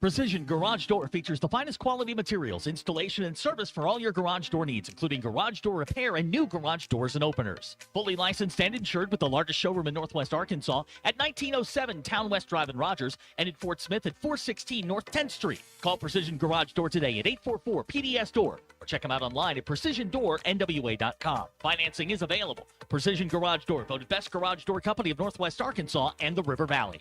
Precision Garage Door features the finest quality materials, installation, and service for all your garage door needs, including garage door repair and new garage doors and openers. Fully licensed and insured with the largest showroom in Northwest Arkansas at 1907 Town West Drive in Rogers and in Fort Smith at 416 North 10th Street. Call Precision Garage Door today at 844-PDS-DOOR or check them out online at PrecisionDoorNWA.com. Financing is available. Precision Garage Door, voted best garage door company of Northwest Arkansas and the River Valley.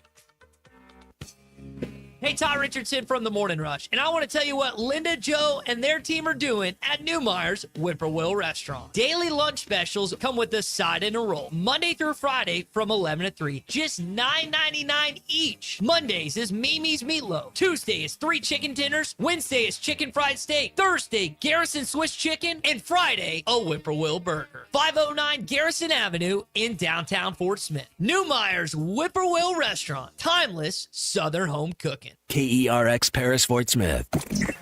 Hey, Ty Richardson from the Morning Rush, and I want to tell you what Linda, Joe, and their team are doing at Newmeyer's Whippoorwill Restaurant. Daily lunch specials come with a side and a roll, Monday through Friday from 11 to 3, just $9.99 each. Mondays is Mimi's Meatloaf. Tuesday is 3 chicken dinners. Wednesday is chicken fried steak. Thursday, Garrison Swiss chicken. And Friday, a Whippoorwill burger. 509 Garrison Avenue in downtown Fort Smith. Newmeyer's Whippoorwill Restaurant. Timeless Southern home cooking. KERX Paris Fort Smith.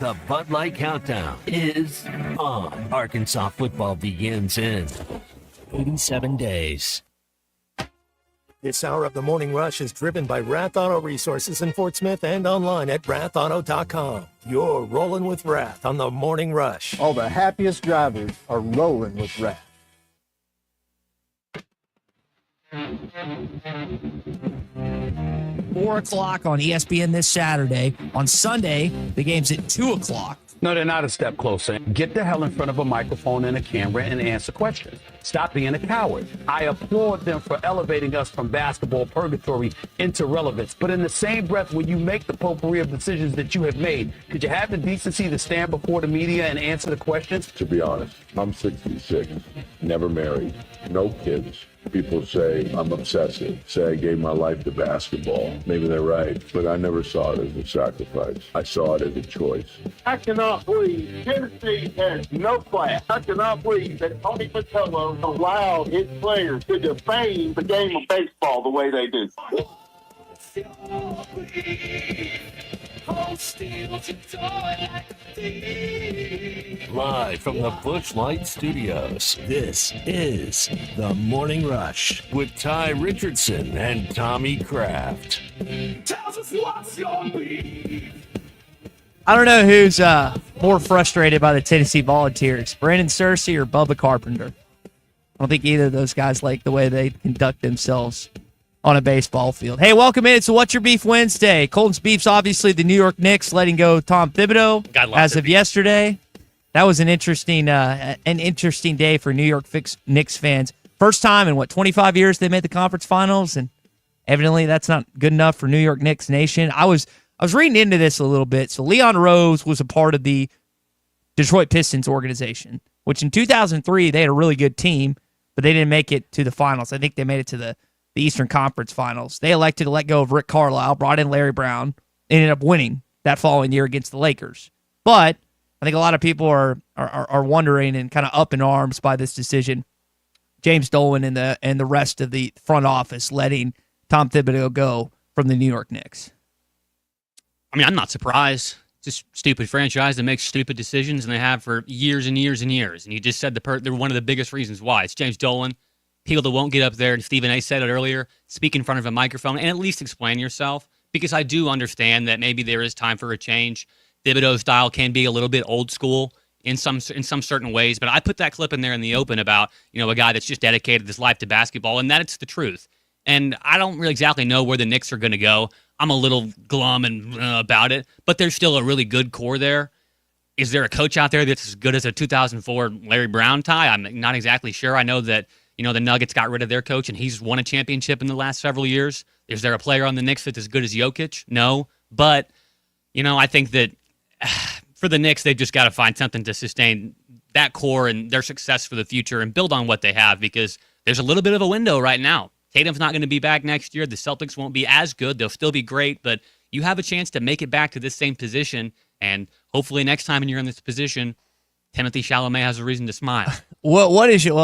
The Bud Light Countdown is on. Arkansas football begins in 87 days. This hour of the Morning Rush is driven by Rath Auto Resources in Fort Smith and online at rathauto.com. You're rolling with Rath on the Morning Rush. All the happiest drivers are rolling with Rath. Four o'clock on ESPN this Saturday. On Sunday, the game's at 2 o'clock. No, they're not a step closer. Get the hell in front of a microphone and a camera and answer questions. Stop being a coward. I applaud them for elevating us from basketball purgatory into relevance. But in the same breath, when you make the potpourri of decisions that you have made, could you have the decency to stand before the media and answer the questions? To be honest, I'm 66, never married, no kids. People say I'm obsessive, say I gave my life to basketball. Maybe they're right, but I never saw it as a sacrifice. I saw it as a choice. I cannot believe Tennessee has no class. I cannot believe that Tony Vitello allowed his players to defame the game of baseball the way they do. Live from the Busch Light Studios, this is The Morning Rush with Ty Richardson and Tommy Kraft. I don't know who's more frustrated by the Tennessee Volunteers, Brandon Searcy or Bubba Carpenter. I don't think either of those guys like the way they conduct themselves on a baseball field. Hey, welcome in. It's What's Your Beef Wednesday. Colton's beef's obviously the New York Knicks letting go Tom Thibodeau as of yesterday. That was an interesting day for New York Knicks fans. First time in, 25 years they made the conference finals, and evidently that's not good enough for New York Knicks Nation. I was reading into this a little bit. So Leon Rose was a part of the Detroit Pistons organization, which in 2003 they had a really good team, but they didn't make it to the finals. I think they made it to the Eastern Conference Finals. They elected to let go of Rick Carlisle, brought in Larry Brown, ended up winning that following year against the Lakers. But I think a lot of people are wondering and kind of up in arms by this decision. James Dolan and the rest of the front office letting Tom Thibodeau go from the New York Knicks. I mean, I'm not surprised. It's a stupid franchise that makes stupid decisions, and they have for years and years and years. And you just said they're one of the biggest reasons why. It's James Dolan. People that won't get up there, and Stephen A. said it earlier, speak in front of a microphone and at least explain yourself, because I do understand that maybe there is time for a change. Thibodeau's style can be a little bit old school in some certain ways, but I put that clip in there in the open about, a guy that's just dedicated his life to basketball, and that's the truth. And I don't really exactly know where the Knicks are going to go. I'm a little glum and about it, but there's still a really good core there. Is there a coach out there that's as good as a 2004 Larry Brown tie? I'm not exactly sure. I know that the Nuggets got rid of their coach, and he's won a championship in the last several years. Is there a player on the Knicks that's as good as Jokic? No. But, I think that for the Knicks, they've just got to find something to sustain that core and their success for the future and build on what they have, because there's a little bit of a window right now. Tatum's not going to be back next year. The Celtics won't be as good. They'll still be great, but you have a chance to make it back to this same position, and hopefully next time when you're in this position, Timothée Chalamet has a reason to smile. What is your...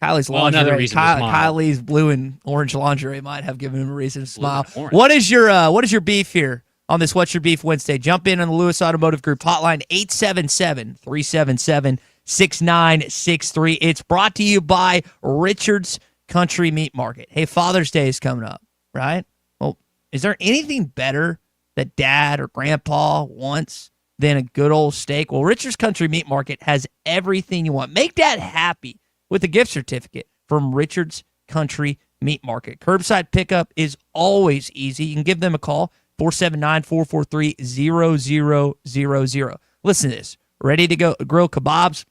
Kylie's lingerie. Kylie's blue and orange lingerie might have given him a reason to smile. What is your beef here on this What's Your Beef Wednesday? Jump in on the Lewis Automotive Group hotline 877-377-6963. It's brought to you by Richard's Country Meat Market. Hey, Father's Day is coming up, right? Well, is there anything better that dad or grandpa wants than a good old steak? Well, Richard's Country Meat Market has everything you want. Make dad happy with a gift certificate from Richard's Country Meat Market. Curbside pickup is always easy. You can give them a call, 479-443-0000. Listen to this. Ready to go grill kebabs,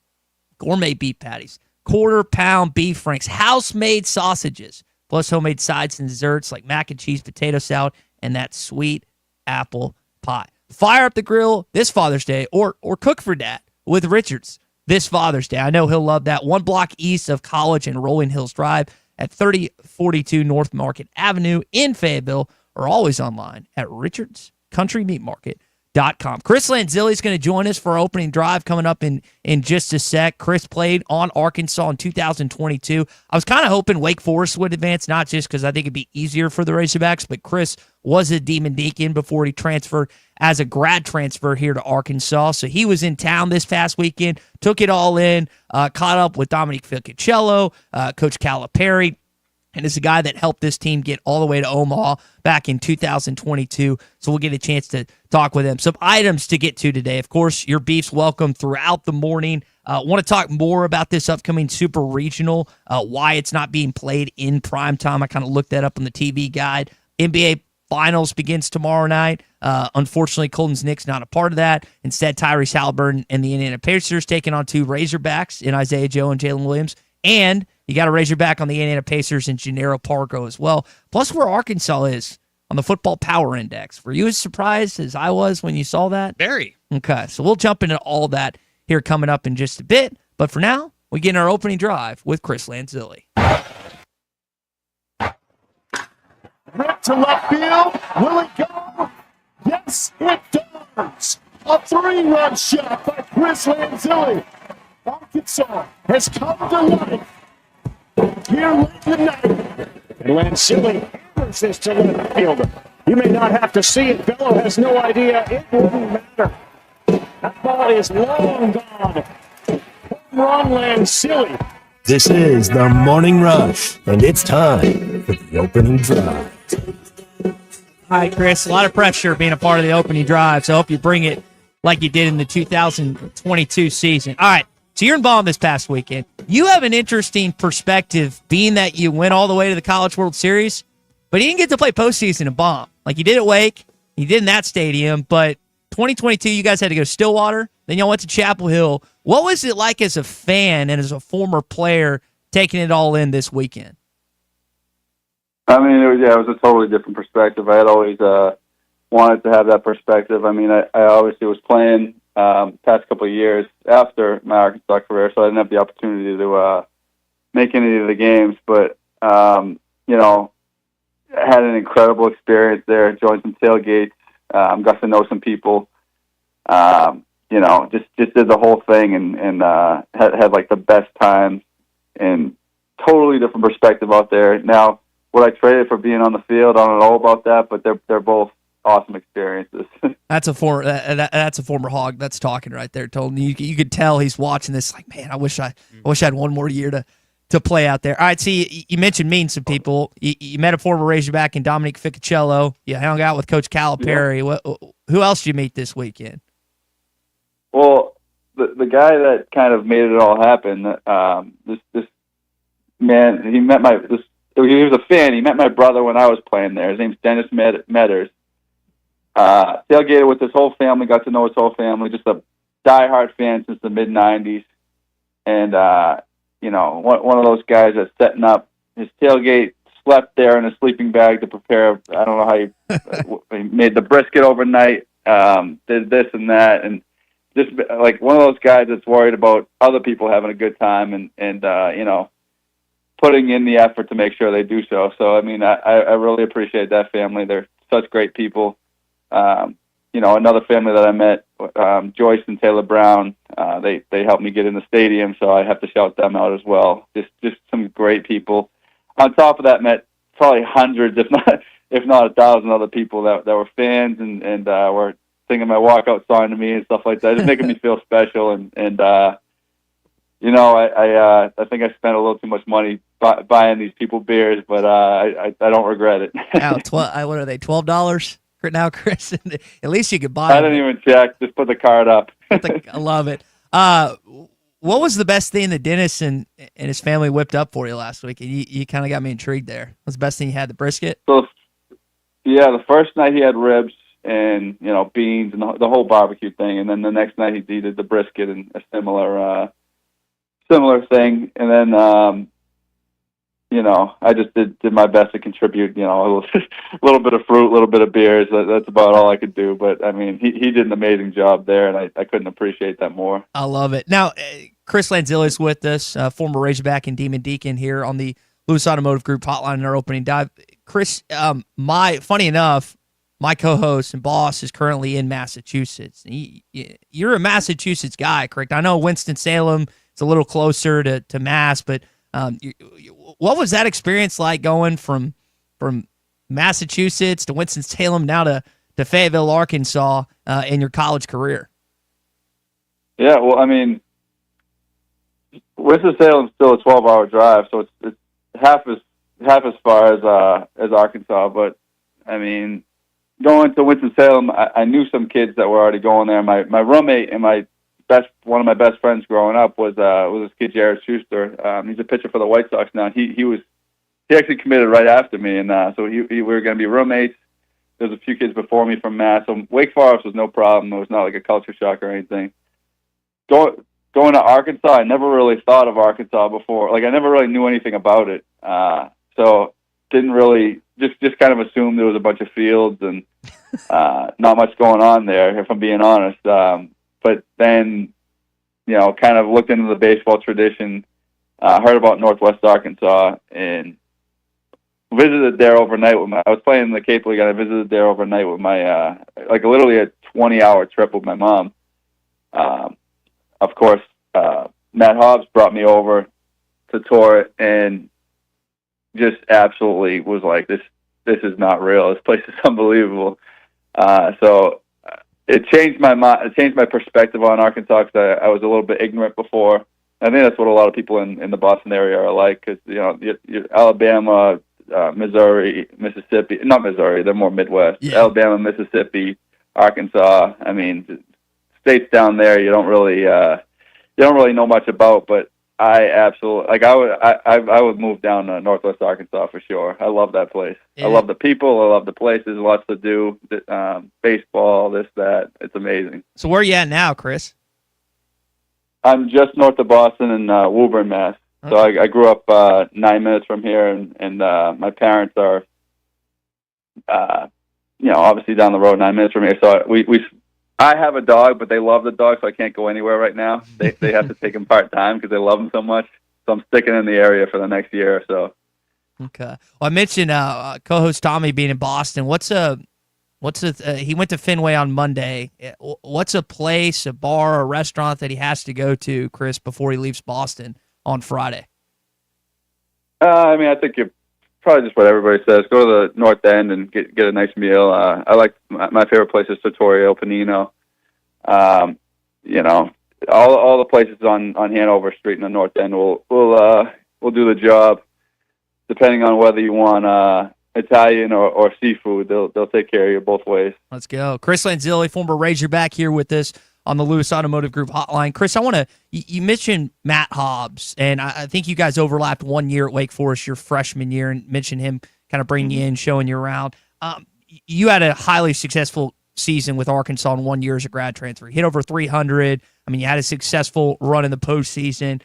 gourmet beef patties, quarter-pound beef franks, house-made sausages, plus homemade sides and desserts like mac and cheese, potato salad, and that sweet apple pie. Fire up the grill this Father's Day or cook for dad with Richard's this Father's Day. I know he'll love that. 1 block east of College and Rolling Hills Drive at 3042 North Market Avenue in Fayetteville, or always online at richardscountrymeatmarket.com. Chris Lanzilli is going to join us for our opening drive coming up in just a sec. Chris played on Arkansas in 2022. I was kind of hoping Wake Forest would advance, not just because I think it'd be easier for the Razorbacks, but Chris was a Demon Deacon before he transferred as a grad transfer here to Arkansas. So he was in town this past weekend, took it all in, caught up with Dominique Ficacello, Coach Calipari, and is a guy that helped this team get all the way to Omaha back in 2022. So we'll get a chance to talk with him. Some items to get to today. Of course, your beef's welcome throughout the morning. Want to talk more about this upcoming Super Regional, why it's not being played in prime time. I kind of looked that up on the TV guide. NBA Finals begins tomorrow night. Unfortunately, Colton's Knicks not a part of that. Instead, Tyrese Halliburton and the Indiana Pacers taking on 2 Razorbacks in Isaiah Joe and Jalen Williams. And you got a Razorback on the Indiana Pacers and Gennaro Pargo as well. Plus where Arkansas is on the Football Power Index. Were you as surprised as I was when you saw that? Very. Okay, so we'll jump into all that here coming up in just a bit. But for now, we get in our opening drive with Chris Lanzilli. Rip to left field. Will it go? Yes, it does. A 3-run shot by Chris Lanzilli. Arkansas has come to life here late in the night. And Lanzilli hammers this to left fielder. You may not have to see it. Bello has no idea. It wouldn't matter. That ball is long gone. Home run, Lanzilli. This is the Morning Rush, and it's time for the opening drive. All right, Chris, a lot of pressure being a part of the opening drive, so I hope you bring it like you did in the 2022 season. All right, so you're involved this past weekend. You have an interesting perspective, being that you went all the way to the College World Series, but you didn't get to play postseason in Baum. Like you did at Wake, you did in that stadium, but 2022, you guys had to go to Stillwater, then y'all went to Chapel Hill. What was it like as a fan and as a former player taking it all in this weekend? I mean, it was a totally different perspective. I had always wanted to have that perspective. I mean, I obviously was playing past couple of years after my Arkansas career, so I didn't have the opportunity to make any of the games. But, you know, I had an incredible experience there, joined some tailgates, got to know some people, you know, just did the whole thing and had like the best time and totally different perspective out there. Now, what I traded for being on the field, I don't know about that, but they're both awesome experiences. That's a former Hog that's talking right there. Told you could tell he's watching this like, man, I wish I had one more year to play out there. All right, see, you mentioned meeting some people. You met a former Razorback in Dominique Ficacello. You hung out with Coach Calipari. Yeah. Who else did you meet this weekend? Well, the guy that kind of made it all happen, this man, he was a fan. He met my brother when I was playing there. His name's Dennis Metters. Tailgated with his whole family, got to know his whole family, just a diehard fan since the mid-'90s. And, you know, one of those guys that's setting up his tailgate, slept there in a sleeping bag to prepare. I don't know how he made the brisket overnight, did this and that. And just like one of those guys that's worried about other people having a good time and you know, putting in the effort to make sure they do so. So, I mean, I really appreciate that family. They're such great people. You know, another family that I met, Joyce and Taylor Brown, they helped me get in the stadium, so I have to shout them out as well. Just some great people. On top of that, met probably hundreds, if not 1,000 other people that were fans and were singing my walkout song to me and stuff like that, just making me feel special. And you know, I think I spent a little too much money buying these people beers, but I don't regret it. What are they, $12? now, Chris. At least you could buy I them. didn't even check. Just put the card up. I love it. What was the best thing that Dennis and his family whipped up for you last week? And you kind of got me intrigued there. What was the best thing you had? The brisket? So, yeah, the first night he had ribs and, beans and the whole barbecue thing. And then the next night he did the brisket and a similar thing. And then, I just did my best to contribute, a little bit of fruit, a little bit of beers. That's about all I could do. But, I mean, he did an amazing job there, and I couldn't appreciate that more. I love it. Now, Chris Lanzilli is with us, former Razorback and Demon Deacon here on the Lewis Automotive Group hotline in our opening dive. Chris, funny enough, my co-host and boss is currently in Massachusetts. You're a Massachusetts guy, correct? I know Winston-Salem is a little closer to Mass, but what was that experience like going from Massachusetts to Winston-Salem now to Fayetteville, Arkansas in your college career? Yeah, well, I mean, Winston-Salem's still a 12-hour drive, so it's half as far as Arkansas. But I mean, going to Winston-Salem, I knew some kids that were already going there. My roommate and one of my best friends growing up was this kid Jared Schuster. He's a pitcher for the White Sox now. He actually committed right after me, and so we were going to be roommates. There's a few kids before me from Mass, so Wake Forest was no problem. It was not like a culture shock or anything. Going to Arkansas, I never really thought of Arkansas before. Like, I never really knew anything about it. So didn't really, just kind of assumed there was a bunch of fields and not much going on there, if I'm being honest. But then, kind of looked into the baseball tradition, heard about Northwest Arkansas, and visited there overnight I was playing in the Cape League, and I visited there overnight with my, literally a 20-hour trip with my mom. Of course, Matt Hobbs brought me over to tour it, and just absolutely was like, this is not real. This place is unbelievable. So it changed my mind. It changed my perspective on Arkansas, because I was a little bit ignorant before. I think that's what a lot of people in the Boston area are like, because Alabama, Missouri, Mississippi, not Missouri, they're more Midwest. Yeah. Alabama, Mississippi, Arkansas. I mean, states down there you don't really know much about, but I absolutely I would move down to Northwest Arkansas for sure. I love that place. Yeah. I love the people. I love the places. Lots to do. Baseball, this, that. It's amazing. So where are you at now, Chris? I'm just north of Boston in Woburn, Mass. Okay. So I grew up 9 minutes from here, and my parents are, obviously down the road 9 minutes from here. So I have a dog, but they love the dog, so I can't go anywhere right now. They have to take him part-time because they love him so much. So I'm sticking in the area for the next year or so. Okay. Well, I mentioned co-host Tommy being in Boston. He went to Fenway on Monday. What's a place, a bar, a restaurant that he has to go to, Chris, before he leaves Boston on Friday? I think you're probably just what everybody says. Go to the North End and get a nice meal. I like my favorite place is Trattoria Panino. All the places on Hanover Street in the North End will do the job. Depending on whether you want Italian or seafood, they'll take care of you both ways. Let's go. Chris Lanzilli, former Razorback, here with us on the Lewis Automotive Group hotline. Chris, you mentioned Matt Hobbs, and I think you guys overlapped 1 year at Wake Forest, your freshman year, and mentioned him kind of bringing you in, showing you around. You had a highly successful season with Arkansas in 1 year as a grad transfer. You hit over 300. You had a successful run in the postseason.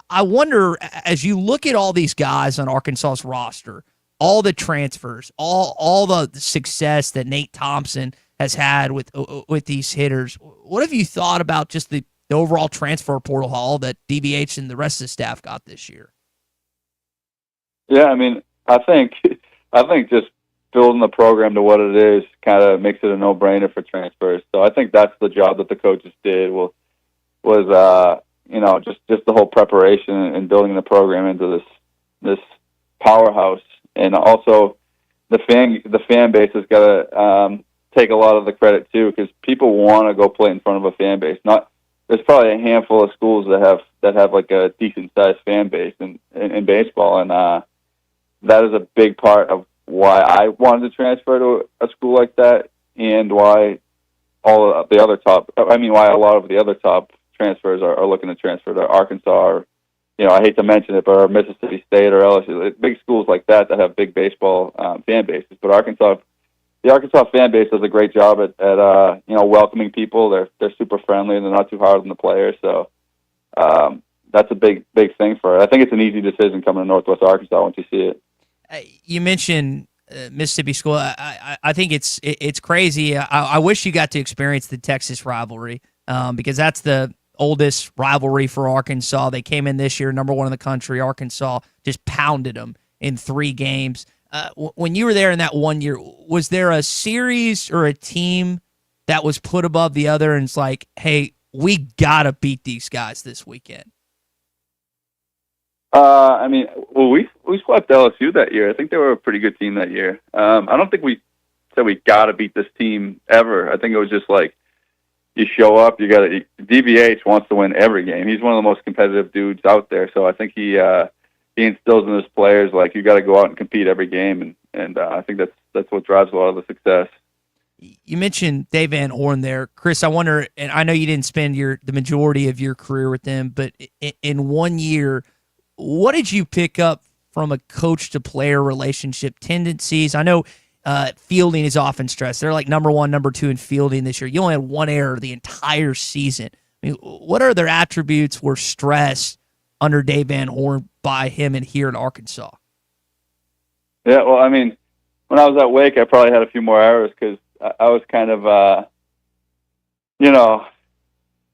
I wonder, as you look at all these guys on Arkansas's roster, all the transfers, all the success that Nate Thompson has had with these hitters, what have you thought about just the overall transfer portal haul that DVH and the rest of the staff got this year? Yeah, I think just building the program to what it is kind of makes it a no-brainer for transfers. So I think that's the job that the coaches did was just the whole preparation and building the program into this powerhouse. And also the fan base has got to take a lot of the credit too, because people want to go play in front of a fan base. There's probably a handful of schools that have like a decent sized fan base in baseball, and that is a big part of why I wanted to transfer to a school like that, and why all of the other top. I mean, why a lot of the other top transfers are looking to transfer to Arkansas, or I hate to mention it, but or Mississippi State or LSU, big schools like that have big baseball fan bases. But the Arkansas fan base does a great job at welcoming people. They're super friendly and they're not too hard on the players. So that's a big thing for it. I think it's an easy decision coming to Northwest Arkansas once you see it. You mentioned Mississippi school. I think it's crazy. I wish you got to experience the Texas rivalry because that's the oldest rivalry for Arkansas. They came in this year number 1 in the country. Arkansas just pounded them in 3 games. When you were there in that 1 year, was there a series or a team that was put above the other and it's like, hey, we got to beat these guys this weekend? I mean, well, we swept LSU that year. I think they were a pretty good team that year. I don't think we said we got to beat this team ever. I think it was just like, you show up, DVH wants to win every game. He's one of the most competitive dudes out there. So I think he instills in his players, like, you got to go out and compete every game. And I think that's what drives a lot of the success. You mentioned Dave Van Horn there. Chris, I wonder, and I know you didn't spend the majority of your career with them, but in 1 year, what did you pick up from a coach-to-player relationship tendencies? I know fielding is often stressed. They're like number 1, number 2 in fielding this year. You only had 1 error the entire season. I mean, what other attributes were stressed under Dave Van Horn by him and here in Arkansas? Yeah, well, I mean, when I was at Wake, I probably had a few more errors because I was kind of, I don't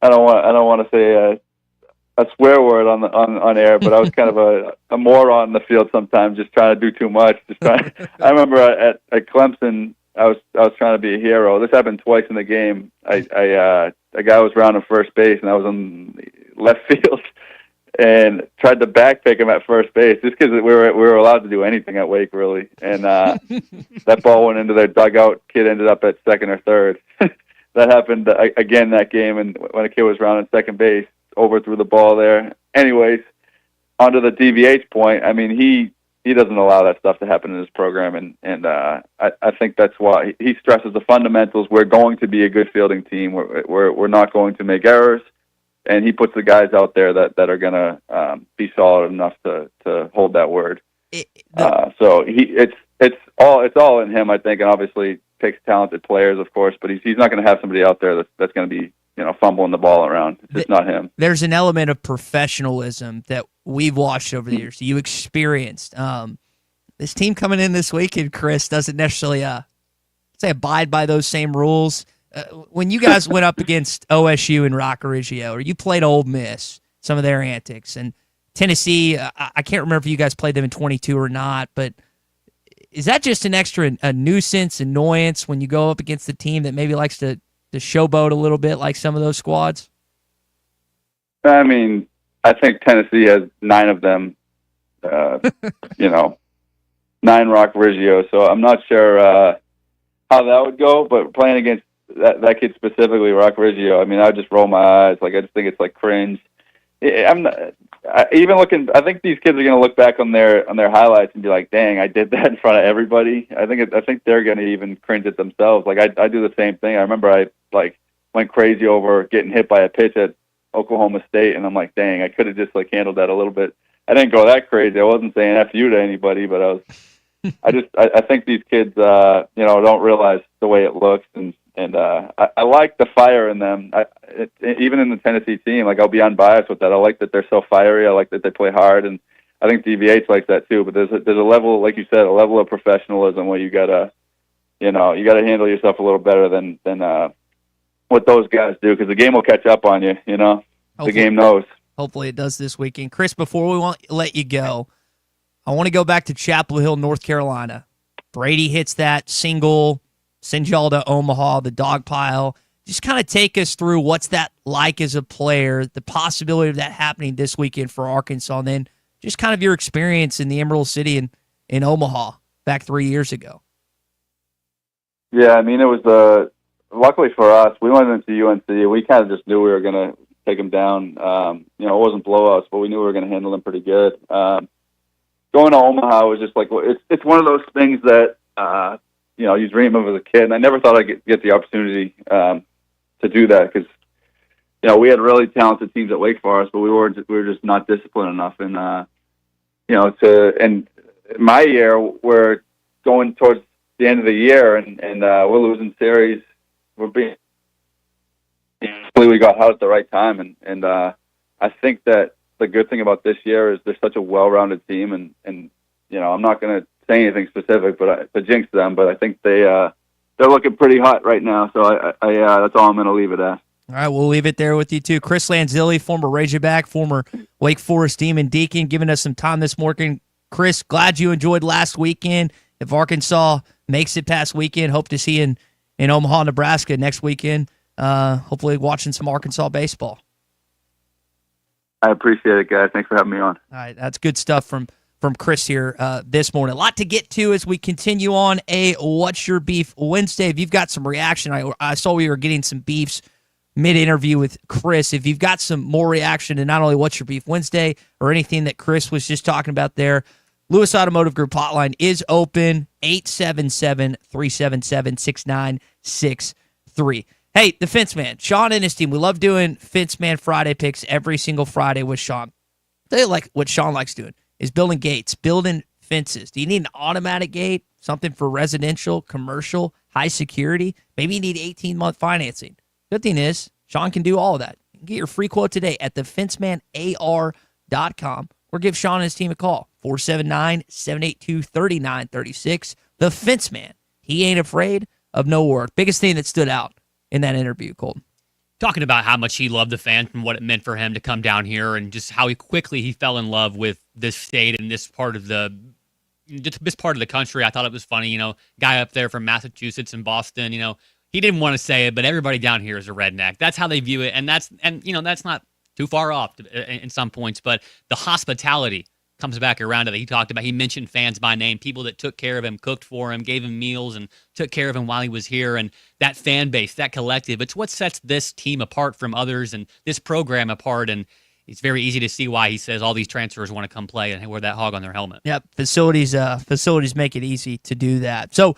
want to say a swear word on air, but I was kind of a moron in the field sometimes, just trying to do too much. I remember at Clemson, I was trying to be a hero. This happened twice in the game. A guy was rounding first base, and I was in left field, and tried to backpick him at first base just because we were allowed to do anything at Wake, really. And that ball went into their dugout. Kid ended up at second or third. That happened again that game, and when a kid was rounding second base, overthrew the ball there. Anyways, onto the DVH point. I mean, he doesn't allow that stuff to happen in his program, and I think that's why he stresses the fundamentals. We're going to be a good fielding team. We're not going to make errors, and he puts the guys out there that are going to be solid enough to hold that word. So it's all in him, I think, and obviously picks talented players, of course, but he's not going to have somebody out there that's going to be fumbling the ball around. It's just not him. There's an element of professionalism that we've watched over the years. You experienced. This team coming in this weekend, Chris, doesn't necessarily say abide by those same rules. When you guys went up against OSU and Rock Origio, or you played Ole Miss, some of their antics, and Tennessee, I can't remember if you guys played them in 22 or not, but is that just an extra nuisance, annoyance when you go up against a team that maybe likes to showboat a little bit like some of those squads? I mean, I think Tennessee has 9 of them, 9 Rock Origio, so I'm not sure how that would go, but playing against that kid specifically, Rock Origio, I mean, I would just roll my eyes. Like, I just think it's like cringe. I think these kids are going to look back on their highlights and be like, dang, I did that in front of everybody. I think they're going to even cringe at themselves. Like, I do the same thing. I remember I went crazy over getting hit by a pitch at Oklahoma State, and I'm like, dang, I could have just handled that a little bit. I didn't go that crazy. I wasn't saying F you to anybody, but I think these kids, don't realize the way it looks, and I like the fire in them. Even in the Tennessee team, I'll be unbiased with that. I like that they're so fiery. I like that they play hard, and I think DVH likes that too. But there's a level, like you said, a level of professionalism where you gotta handle yourself a little better than what those guys do, because the game will catch up on you. The game knows. Hopefully it does this weekend. Chris, before we let you go, I want to go back to Chapel Hill, North Carolina. Brady hits that single, sends y'all to Omaha, the dog pile. Just kind of take us through what's that like as a player, the possibility of that happening this weekend for Arkansas, and then just kind of your experience in the Emerald City in Omaha back 3 years ago. Yeah, I mean, it was luckily for us, we went into UNC. We kind of just knew we were going to take them down. It wasn't blowouts, but we knew we were going to handle them pretty good. going to Omaha was just like, it's one of those things that, you dream of as a kid. And I never thought I'd get the opportunity to do that because, we had really talented teams at Wake Forest, but we were just not disciplined enough. And, and my year, we're going towards the end of the year and we're losing series. We got out at the right time. And I think that the good thing about this year is they're such a well-rounded team. And I'm not going to say anything specific, but to jinx them, but I think they're looking pretty hot right now. So I that's all I'm going to leave it at. All right, we'll leave it there with you, too. Chris Lanzilli, former Razorback, former Wake Forest Demon Deacon, giving us some time this morning. Chris, glad you enjoyed last weekend. If Arkansas makes it past weekend, hope to see you in Omaha, Nebraska next weekend, hopefully watching some Arkansas baseball. I appreciate it, guys. Thanks for having me on. All right, that's good stuff from Chris here this morning. A lot to get to as we continue on a What's Your Beef Wednesday. If you've got some reaction, I saw we were getting some beefs mid-interview with Chris. If you've got some more reaction to not only What's Your Beef Wednesday or anything that Chris was just talking about there, Lewis Automotive Group hotline is open, 877-377-6963. Hey, the Fence Man, Sean and his team, we love doing Fence Man Friday picks every single Friday with Sean. Tell you like what Sean likes doing is building gates, building fences. Do you need an automatic gate, something for residential, commercial, high security? Maybe you need 18-month financing. Good thing is, Sean can do all of that. You can get your free quote today at thefencemanAR.com or give Sean and his team a call, 479-782-3936. The Fence Man. He ain't afraid of no work. Biggest thing that stood out in that interview, Colton. Talking about how much he loved the fans and what it meant for him to come down here and just how quickly he fell in love with this state and this part of the country. I thought it was funny, guy up there from Massachusetts and Boston, he didn't want to say it, but everybody down here is a redneck. That's how they view it, and that's not too far off in some points. But the hospitality comes back around to that. He talked about. He mentioned fans by name, people that took care of him, cooked for him, gave him meals, and took care of him while he was here. And that fan base, that collective, it's what sets this team apart from others and this program apart. And it's very easy to see why he says all these transfers want to come play and wear that hog on their helmet. Yep, facilities make it easy to do that. So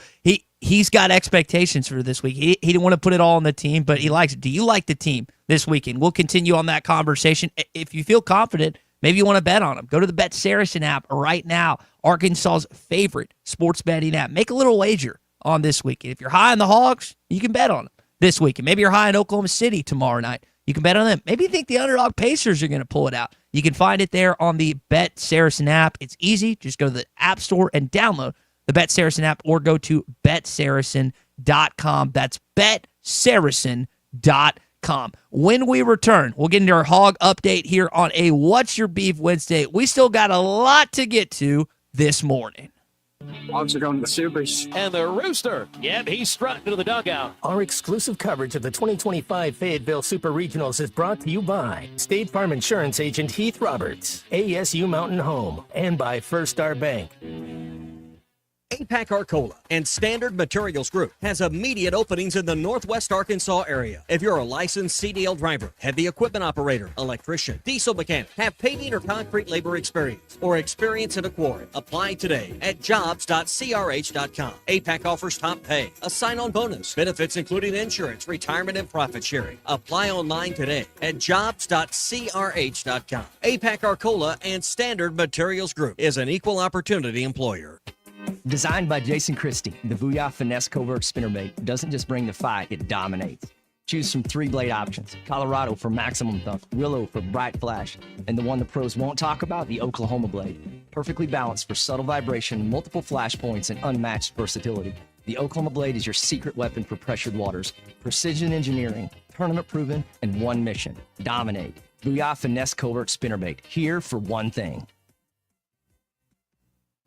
he's got expectations for this week. He didn't want to put it all on the team, but he likes it. Do you like the team this weekend? We'll continue on that conversation. If you feel confident, maybe you want to bet on them. Go to the Bet Saracen app right now, Arkansas's favorite sports betting app. Make a little wager on this weekend. If you're high on the Hogs, you can bet on them this weekend. Maybe you're high in Oklahoma City tomorrow night. You can bet on them. Maybe you think the underdog Pacers are going to pull it out. You can find it there on the Bet Saracen app. It's easy. Just go to the App Store and download the Bet Saracen app or go to betsaracen.com. That's betsaracen.com. When we return, we'll get into our hog update here on a What's Your Beef Wednesday. We still got a lot to get to this morning. Hogs are going to the Supers. And the Rooster. Yep, he's strutting to the dugout. Our exclusive coverage of the 2025 Fayetteville Super Regionals is brought to you by State Farm Insurance Agent Heath Roberts, ASU Mountain Home, and by First Star Bank. APAC Arcola and Standard Materials Group has immediate openings in the Northwest Arkansas area. If you're a licensed CDL driver, heavy equipment operator, electrician, diesel mechanic, have paving or concrete labor experience, or experience in a quarry, apply today at jobs.crh.com. APAC offers top pay, a sign-on bonus, benefits including insurance, retirement, and profit sharing. Apply online today at jobs.crh.com. APAC Arcola and Standard Materials Group is an equal opportunity employer. Designed by Jason Christie, the Booyah Finesse Covert Spinnerbait doesn't just bring the fight, it dominates. Choose from 3 blade options: Colorado for maximum thump, Willow for bright flash, and the one the pros won't talk about, the Oklahoma blade. Perfectly balanced for subtle vibration, multiple flash points, and unmatched versatility. The Oklahoma blade is your secret weapon for pressured waters. Precision engineering, tournament proven, and one mission: dominate. Booyah Finesse Covert Spinnerbait, here for one thing.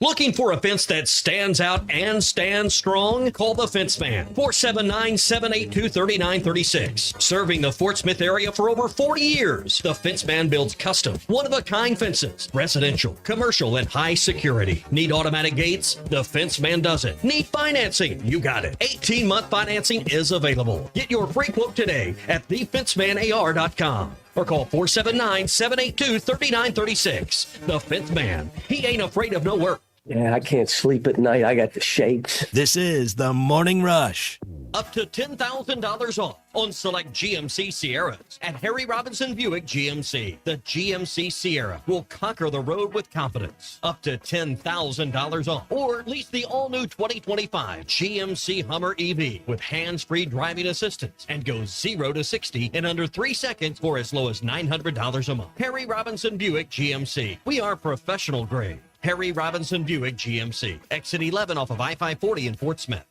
Looking for a fence that stands out and stands strong? Call the Fence Man, 479-782-3936. Serving the Fort Smith area for over 40 years, the Fence Man builds custom, one-of-a-kind fences, residential, commercial, and high security. Need automatic gates? The Fence Man does it. Need financing? You got it. 18-month financing is available. Get your free quote today at thefencemanAR.com. or call 479-782-3936. The Fifth Man. He ain't afraid of no work. Yeah, I can't sleep at night. I got the shakes. This is the Morning Rush. Up to $10,000 off on select GMC Sierras at Harry Robinson Buick GMC. The GMC Sierra will conquer the road with confidence. Up to $10,000 off, or lease the all-new 2025 GMC Hummer EV with hands-free driving assistance and go 0 to 60 in under 3 seconds for as low as $900 a month. Harry Robinson Buick GMC. We are professional grade. Harry Robinson Buick GMC. Exit 11 off of I-540 in Fort Smith.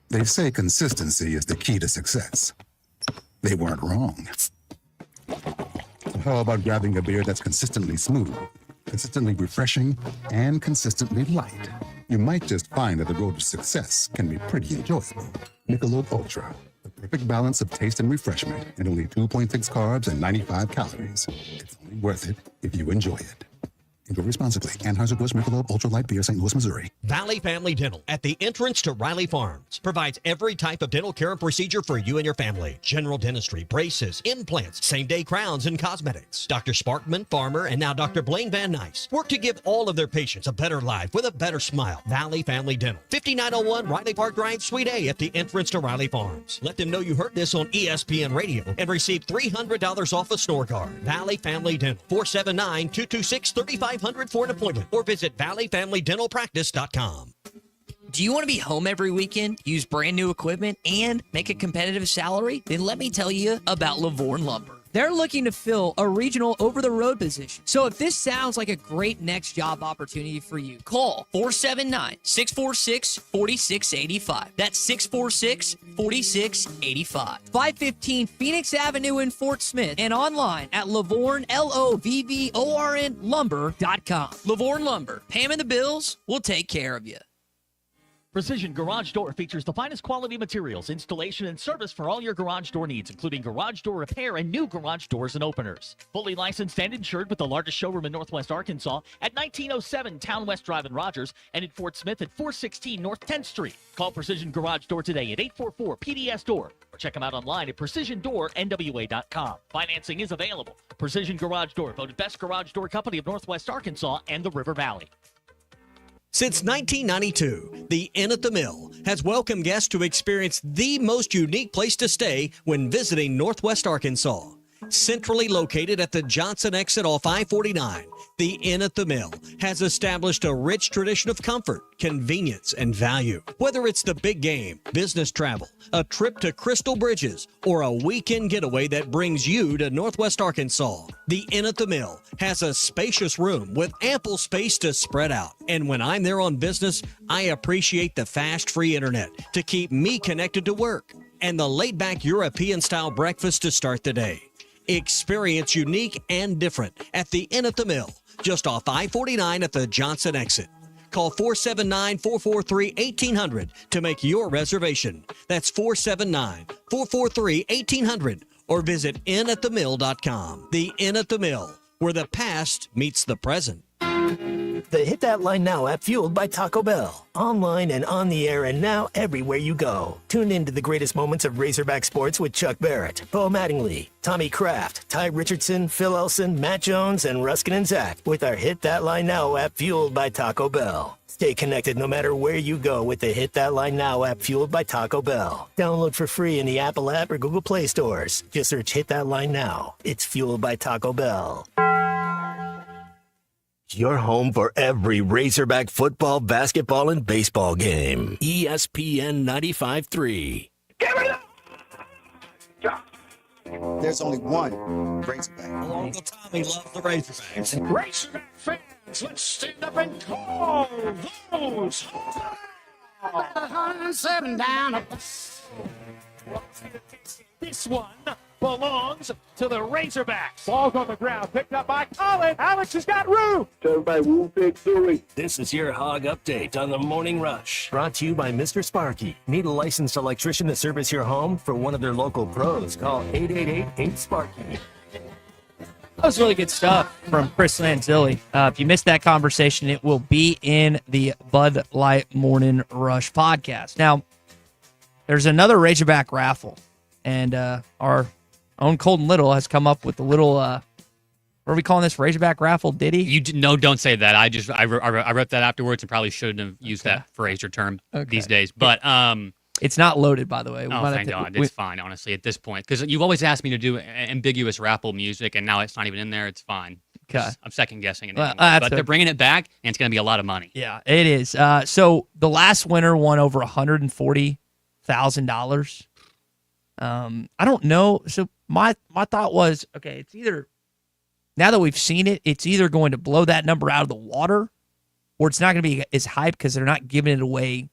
They say consistency is the key to success. They weren't wrong. How about grabbing a beer that's consistently smooth, consistently refreshing, and consistently light? You might just find that the road to success can be pretty enjoyable. Michelob Ultra, the perfect balance of taste and refreshment, and only 2.6 carbs and 95 calories. It's only worth it if you enjoy it. Enjoy responsibly. Anheuser-Busch Michelob Ultra Light Beer, St. Louis, Missouri. Valley Family Dental at the entrance to Riley Farms provides every type of dental care and procedure for you and your family. General dentistry, braces, implants, same-day crowns, and cosmetics. Dr. Sparkman, Farmer, and now Dr. Blaine Van Nice work to give all of their patients a better life with a better smile. Valley Family Dental, 5901 Riley Park Drive, Suite A at the entrance to Riley Farms. Let them know you heard this on ESPN Radio and receive $300 off a snore guard. Valley Family Dental, 479-226-3500 for an appointment, or visit valleyfamilydentalpractice.com. Do you want to be home every weekend, use brand new equipment, and make a competitive salary? Then let me tell you about Lavorne Lumber. They're looking to fill a regional over-the-road position. So if this sounds like a great next job opportunity for you, call 479-646-4685. That's 646-4685. 515 Phoenix Avenue in Fort Smith, and online at Lavorne, Lovvorn lumber.com. Lavorne Lumber. Paying the bills, we'll take care of you. Precision Garage Door features the finest quality materials, installation, and service for all your garage door needs, including garage door repair and new garage doors and openers. Fully licensed and insured with the largest showroom in Northwest Arkansas at 1907 Town West Drive in Rogers, and in Fort Smith at 416 North 10th Street. Call Precision Garage Door today at 844-PDS-DOOR or check them out online at precisiondoornwa.com. Financing is available. Precision Garage Door, voted best garage door company of Northwest Arkansas and the River Valley. Since 1992, the Inn at the Mill has welcomed guests to experience the most unique place to stay when visiting Northwest Arkansas. Centrally located at the Johnson exit off I-49, the Inn at the Mill has established a rich tradition of comfort, convenience, and value. Whether it's the big game, business travel, a trip to Crystal Bridges, or a weekend getaway that brings you to Northwest Arkansas, the Inn at the Mill has a spacious room with ample space to spread out. And when I'm there on business, I appreciate the fast, free internet to keep me connected to work, and the laid-back European-style breakfast to start the day. Experience unique and different at the Inn at the Mill, just off I-49 at the Johnson exit. Call 479-443-1800 to make your reservation. That's 479-443-1800 or visit innatthemill.com. The Inn at the Mill, where the past meets the present. The Hit That Line Now app, fueled by Taco Bell. Online and on the air and now everywhere you go. Tune in to the greatest moments of Razorback sports with Chuck Barrett, Bo Mattingly, Tommy Kraft, Ty Richardson, Phil Elson, Matt Jones, and Ruskin and Zach with our Hit That Line Now app, fueled by Taco Bell. Stay connected no matter where you go with the Hit That Line Now app, fueled by Taco Bell. Download for free in the Apple app or Google Play stores. Just search Hit That Line Now. It's fueled by Taco Bell. Your home for every Razorback football, basketball, and baseball game. ESPN 95.3. There's only one Razorback. Uncle Tommy loves the Razorbacks. Razorback fans, let's stand up and call those. 107 down. This one belongs to the Razorbacks. Ball's on the ground, picked up by Colin. Alex has got room. Everybody, Woo Big Suey. This is your Hog Update on the Morning Rush. Brought to you by Mr. Sparky. Need a licensed electrician to service your home? For one of their local pros, call 888-8-SPARKY. That was really good stuff from Chris Lanzilli. If you missed that conversation, it will be in the Bud Light Morning Rush podcast. Now, there's another Razorback raffle, and our own Colton Little has come up with a little, what are we calling this, Razorback raffle ditty? No, don't say that. I wrote that afterwards and probably shouldn't have used that phrase or term these days. But it's not loaded, by the way. Thank God. It's fine, honestly, at this point. Because you've always asked me to do ambiguous raffle music, and now it's not even in there. It's fine. Okay. I'm second-guessing it. Well, but they're bringing it back, and it's going to be a lot of money. Yeah, it is. So the last winner won over $140,000. I don't know. So my thought was, okay, it's either, now that we've seen it, it's either going to blow that number out of the water, or it's not going to be as hype because they're not giving it away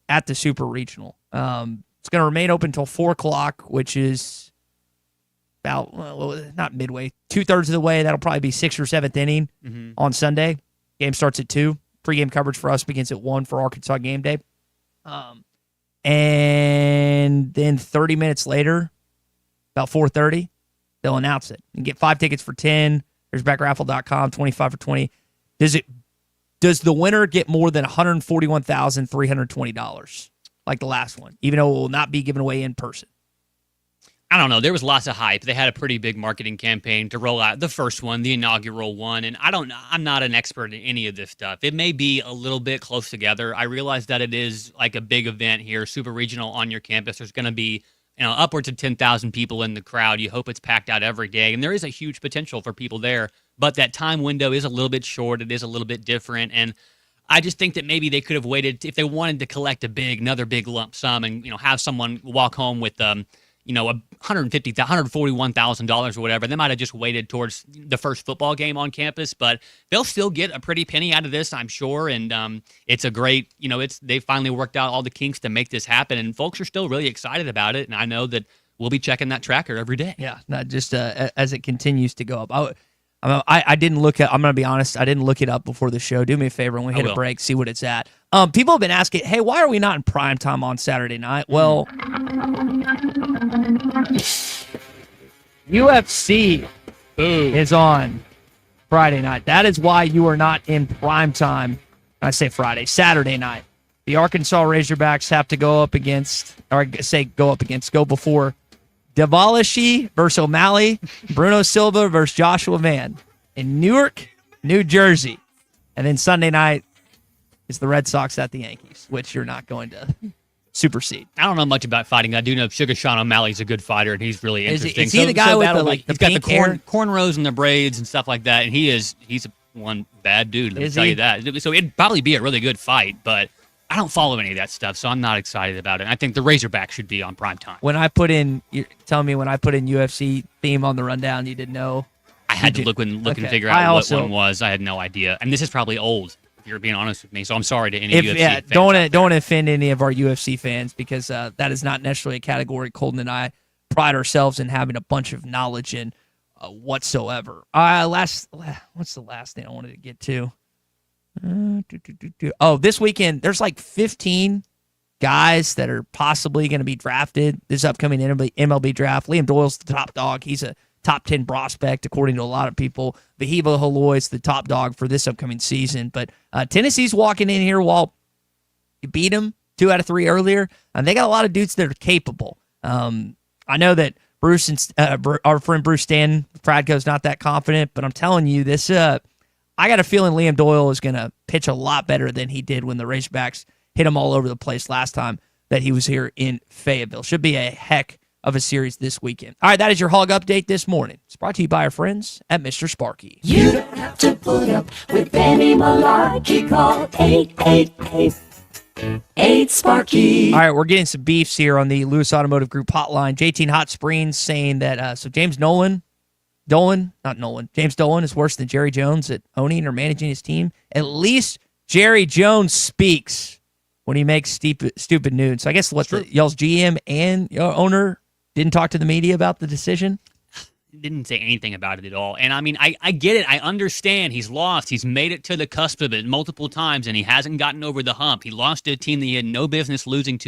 at the Super Regional. It's going to remain open until 4 o'clock, which is about, not midway, 2/3 of the way. That'll probably be 6th or 7th inning on Sunday. Game starts at 2. Pre-game coverage for us begins at 1 for Arkansas game day. And then 30 minutes later, about 4:30, they'll announce it. You can get 5 tickets for 10. There's backraffle.com, 25 for 20. Does the winner get more than $141,320 like the last one, even though it will not be given away in person? I don't know. There was lots of hype. They had a pretty big marketing campaign to roll out the first one, the inaugural one. And I'm not an expert in any of this stuff. It may be a little bit close together. I realize that it is like a big event here, Super Regional on your campus. There's going to be upwards of 10,000 people in the crowd. You hope it's packed out every day. And there is a huge potential for people there. But that time window is a little bit short. It is a little bit different. And I just think that maybe they could have waited if they wanted to collect another big lump sum and, have someone walk home with, $141,000 or whatever. They might have just waited towards the first football game on campus, but they'll still get a pretty penny out of this, I'm sure. And it's a great, they finally worked out all the kinks to make this happen, and folks are still really excited about it. And I know that we'll be checking that tracker every day. Yeah, not just as it continues to go up. I didn't look at. I'm gonna be honest. I didn't look it up before the show. Do me a favor when we hit a break, see what it's at. People have been asking, hey, why are we not in prime time on Saturday night? Well, UFC is on Friday night. That is why you are not in prime time. I say Saturday night. The Arkansas Razorbacks have to go before Davalashi versus O'Malley, Bruno Silva versus Joshua Mann in Newark, New Jersey. And then Sunday night is the Red Sox at the Yankees, which you're not going to supersede. I don't know much about fighting. I do know Sugar Sean O'Malley's a good fighter, and he's really interesting. Is he the guy with the he's got the hair? cornrows and the braids and stuff like that, and he's one bad dude, let me tell you that. So it'd probably be a really good fight, but I don't follow any of that stuff, so I'm not excited about it. I think the Razorback should be on prime time. When I put in UFC theme on the rundown, you didn't know? I had to look and figure out what one was. I had no idea. And this is probably old, if you're being honest with me, so I'm sorry to any UFC fans. Don't offend any of our UFC fans, because that is not necessarily a category Colton and I pride ourselves in having a bunch of knowledge in whatsoever. What's the last thing I wanted to get to? This weekend, there's like 15 guys that are possibly going to be drafted this upcoming MLB draft. Liam Doyle's the top dog. He's a top 10 prospect, according to a lot of people. Vahiva Haloy's the top dog for this upcoming season. But Tennessee's walking in here while you beat them 2 out of 3 earlier. And they got a lot of dudes that are capable. I know that Bruce and our friend Bruce Stanton, Pradco's not that confident, but I'm telling you, this I got a feeling Liam Doyle is going to pitch a lot better than he did when the Razorbacks hit him all over the place last time that he was here in Fayetteville. Should be a heck of a series this weekend. All right, that is your Hog Update this morning. It's brought to you by our friends at Mr. Sparky. You don't have to put up with any malarkey. Call 888-8-SPARKY. All right, we're getting some beefs here on the Lewis Automotive Group hotline. JT in Hot Springs saying that James Dolan is worse than Jerry Jones at owning or managing his team. At least Jerry Jones speaks when he makes stupid news. So I guess y'all's GM and your owner didn't talk to the media about the decision? Didn't say anything about it at all. And I mean, I get it. I understand. He's lost. He's made it to the cusp of it multiple times, and he hasn't gotten over the hump. He lost to a team that he had no business losing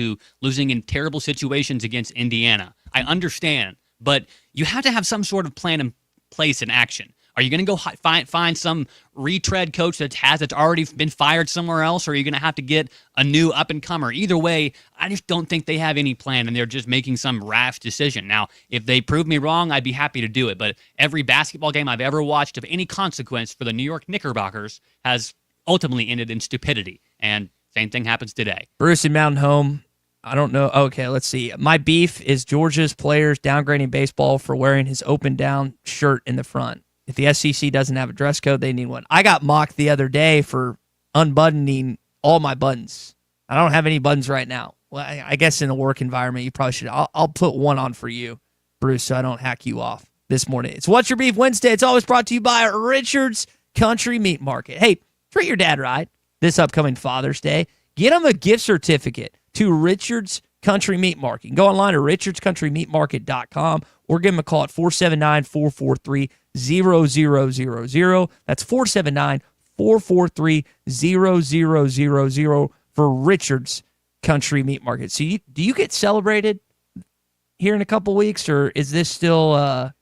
in terrible situations against Indiana. I understand. But you have to have some sort of plan in place in action. Are you going to go find some retread coach that's already been fired somewhere else, or are you going to have to get a new up-and-comer? Either way, I just don't think they have any plan, and they're just making some rash decision. Now, if they prove me wrong, I'd be happy to do it, but every basketball game I've ever watched of any consequence for the New York Knickerbockers has ultimately ended in stupidity, and same thing happens today. Bruce in Mountain Home. I don't know. Okay, let's see. My beef is Georgia's players downgrading baseball for wearing his open-down shirt in the front. If the SEC doesn't have a dress code, they need one. I got mocked the other day for unbuttoning all my buttons. I don't have any buttons right now. Well, I guess in a work environment, you probably should. I'll put one on for you, Bruce, so I don't hack you off this morning. It's What's Your Beef Wednesday. It's always brought to you by Richard's Country Meat Market. Hey, treat your dad right this upcoming Father's Day. Get him a gift certificate to Richard's Country Meat Market. Go online to richardscountrymeatmarket.com or give him a call at 479-443-0000. That's 479-443-0000 for Richard's Country Meat Market. So do you get celebrated here in a couple weeks, or is this still a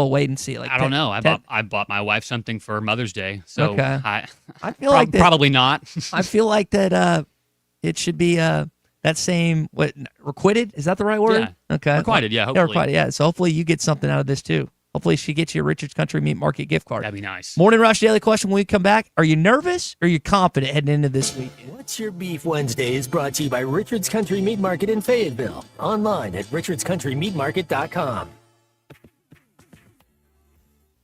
wait and see? Like I don't know. I bought my wife something for Mother's Day, so okay. I feel like that, probably not. I feel like that it should be that same requited. Is that the right word? Yeah. Okay. Requited, yeah. Hopefully. Requited, yeah. So hopefully you get something out of this too. Hopefully she gets you a Richard's Country Meat Market gift card. That'd be nice. Morning Rush Daily Question when we come back. Are you nervous or are you confident heading into this weekend? What's Your Beef Wednesday is brought to you by Richard's Country Meat Market in Fayetteville. Online at richardscountrymeatmarket.com.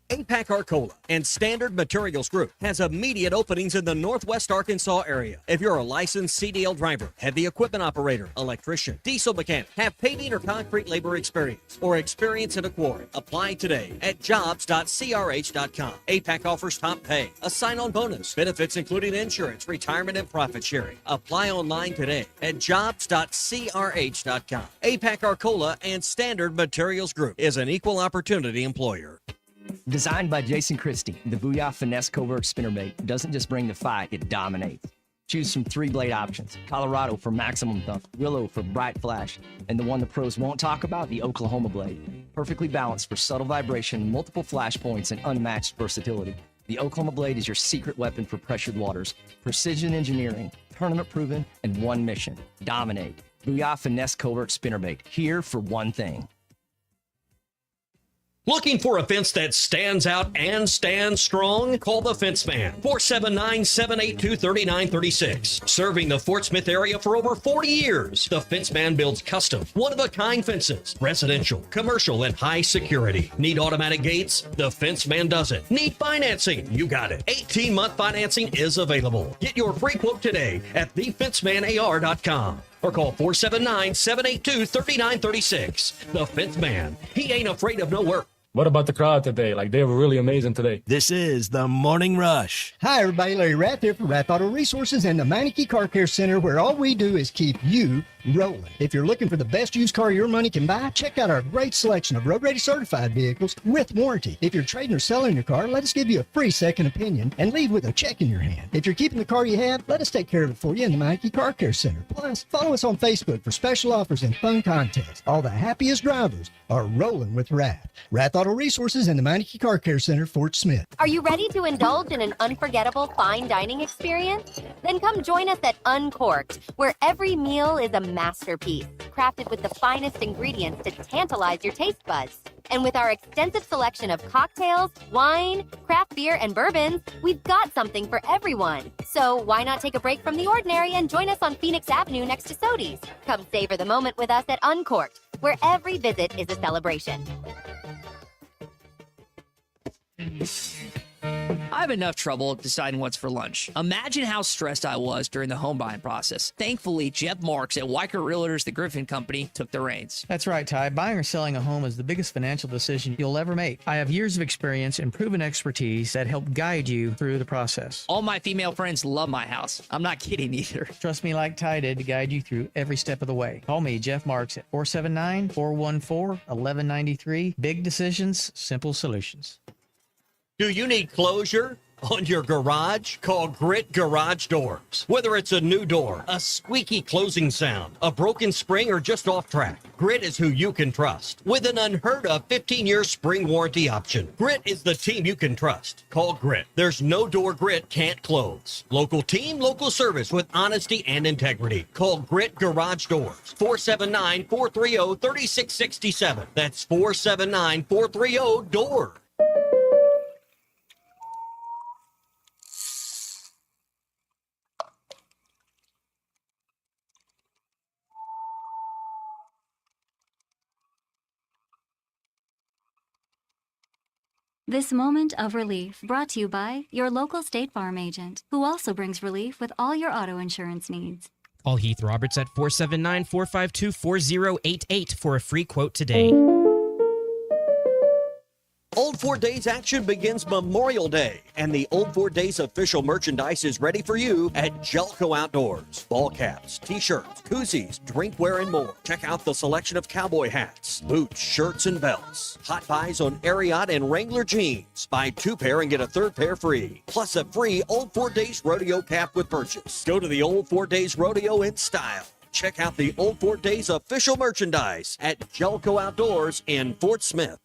APAC Arcola and Standard Materials Group has immediate openings in the Northwest Arkansas area. If you're a licensed CDL driver, heavy equipment operator, electrician, diesel mechanic, have paving or concrete labor experience, or experience in a quarry, apply today at jobs.crh.com. APAC offers top pay, a sign-on bonus, benefits including insurance, retirement, and profit sharing. Apply online today at jobs.crh.com. APAC Arcola and Standard Materials Group is an equal opportunity employer. Designed by Jason Christie, the Booyah Finesse Covert Spinnerbait doesn't just bring the fight, it dominates. Choose from 3-blade options: Colorado for maximum thump, Willow for bright flash, and the one the pros won't talk about, the Oklahoma blade. Perfectly balanced for subtle vibration, multiple flash points, and unmatched versatility. The Oklahoma blade is your secret weapon for pressured waters. Precision engineering, tournament proven, and one mission: dominate. Booyah Finesse Covert Spinnerbait, here for one thing. Looking for a fence that stands out and stands strong? Call the Fence Man, 479-782-3936. Serving the Fort Smith area for over 40 years, the Fence Man builds custom, one-of-a-kind fences, residential, commercial, and high security. Need automatic gates? The Fence Man does it. Need financing? You got it. 18-month financing is available. Get your free quote today at thefencemanar.com. Or call 479-782-3936. The Fence Man. He ain't afraid of no work. What about the crowd today? Like, they were really amazing today. This is the Morning Rush. Hi, everybody. Larry Rath here from Rath Auto Resources and the Meineke Car Care Center, where all we do is keep you rolling. If you're looking for the best used car your money can buy, check out our great selection of road-ready certified vehicles with warranty. If you're trading or selling your car, let us give you a free second opinion and leave with a check in your hand. If you're keeping the car you have, let us take care of it for you in the Meineke Car Care Center. Plus, follow us on Facebook for special offers and fun contests. All the happiest drivers are rolling with Rath. Rath Auto Resources and the Meineke Car Care Center, Fort Smith. Are you ready to indulge in an unforgettable fine dining experience? Then come join us at Uncorked, where every meal is a masterpiece, crafted with the finest ingredients to tantalize your taste buds. And with our extensive selection of cocktails, wine, craft beer, and bourbons, we've got something for everyone. So why not take a break from the ordinary and join us on Phoenix Avenue next to Sodi's? Come savor the moment with us at Uncorked, where every visit is a celebration. I have enough trouble deciding what's for lunch. Imagine how stressed I was during the home buying process. Thankfully, Jeff Marks at Weicker Realtors, the Griffin Company, took the reins. That's right, Ty. Buying or selling a home is the biggest financial decision you'll ever make. I have years of experience and proven expertise that help guide you through the process. All my female friends love my house. I'm not kidding either. Trust me like Ty did to guide you through every step of the way. Call me, Jeff Marks, at 479-414-1193. Big decisions, simple solutions. Do you need closure? On your garage, call Grit Garage Doors. Whether it's a new door, a squeaky closing sound, a broken spring, or just off track, Grit is who you can trust. With an unheard of 15-year spring warranty option, Grit is the team you can trust. Call Grit. There's no door Grit can't close. Local team, local service with honesty and integrity. Call Grit Garage Doors. 479-430-3667. That's 479-430-DOOR. This moment of relief brought to you by your local State Farm agent, who also brings relief with all your auto insurance needs. Call Heath Roberts at 479-452-4088 for a free quote today. Old Ford Days action begins Memorial Day, and the Old Ford Days official merchandise is ready for you at Jelco Outdoors. Ball caps, t-shirts, koozies, drinkware, and more. Check out the selection of cowboy hats, boots, shirts, and belts. Hot buys on Ariat and Wrangler jeans. Buy 2 pair and get a 3rd pair free, plus a free Old Ford Days rodeo cap with purchase. Go to the Old Ford Days Rodeo in style. Check out the Old Ford Days official merchandise at Jelco Outdoors in Fort Smith.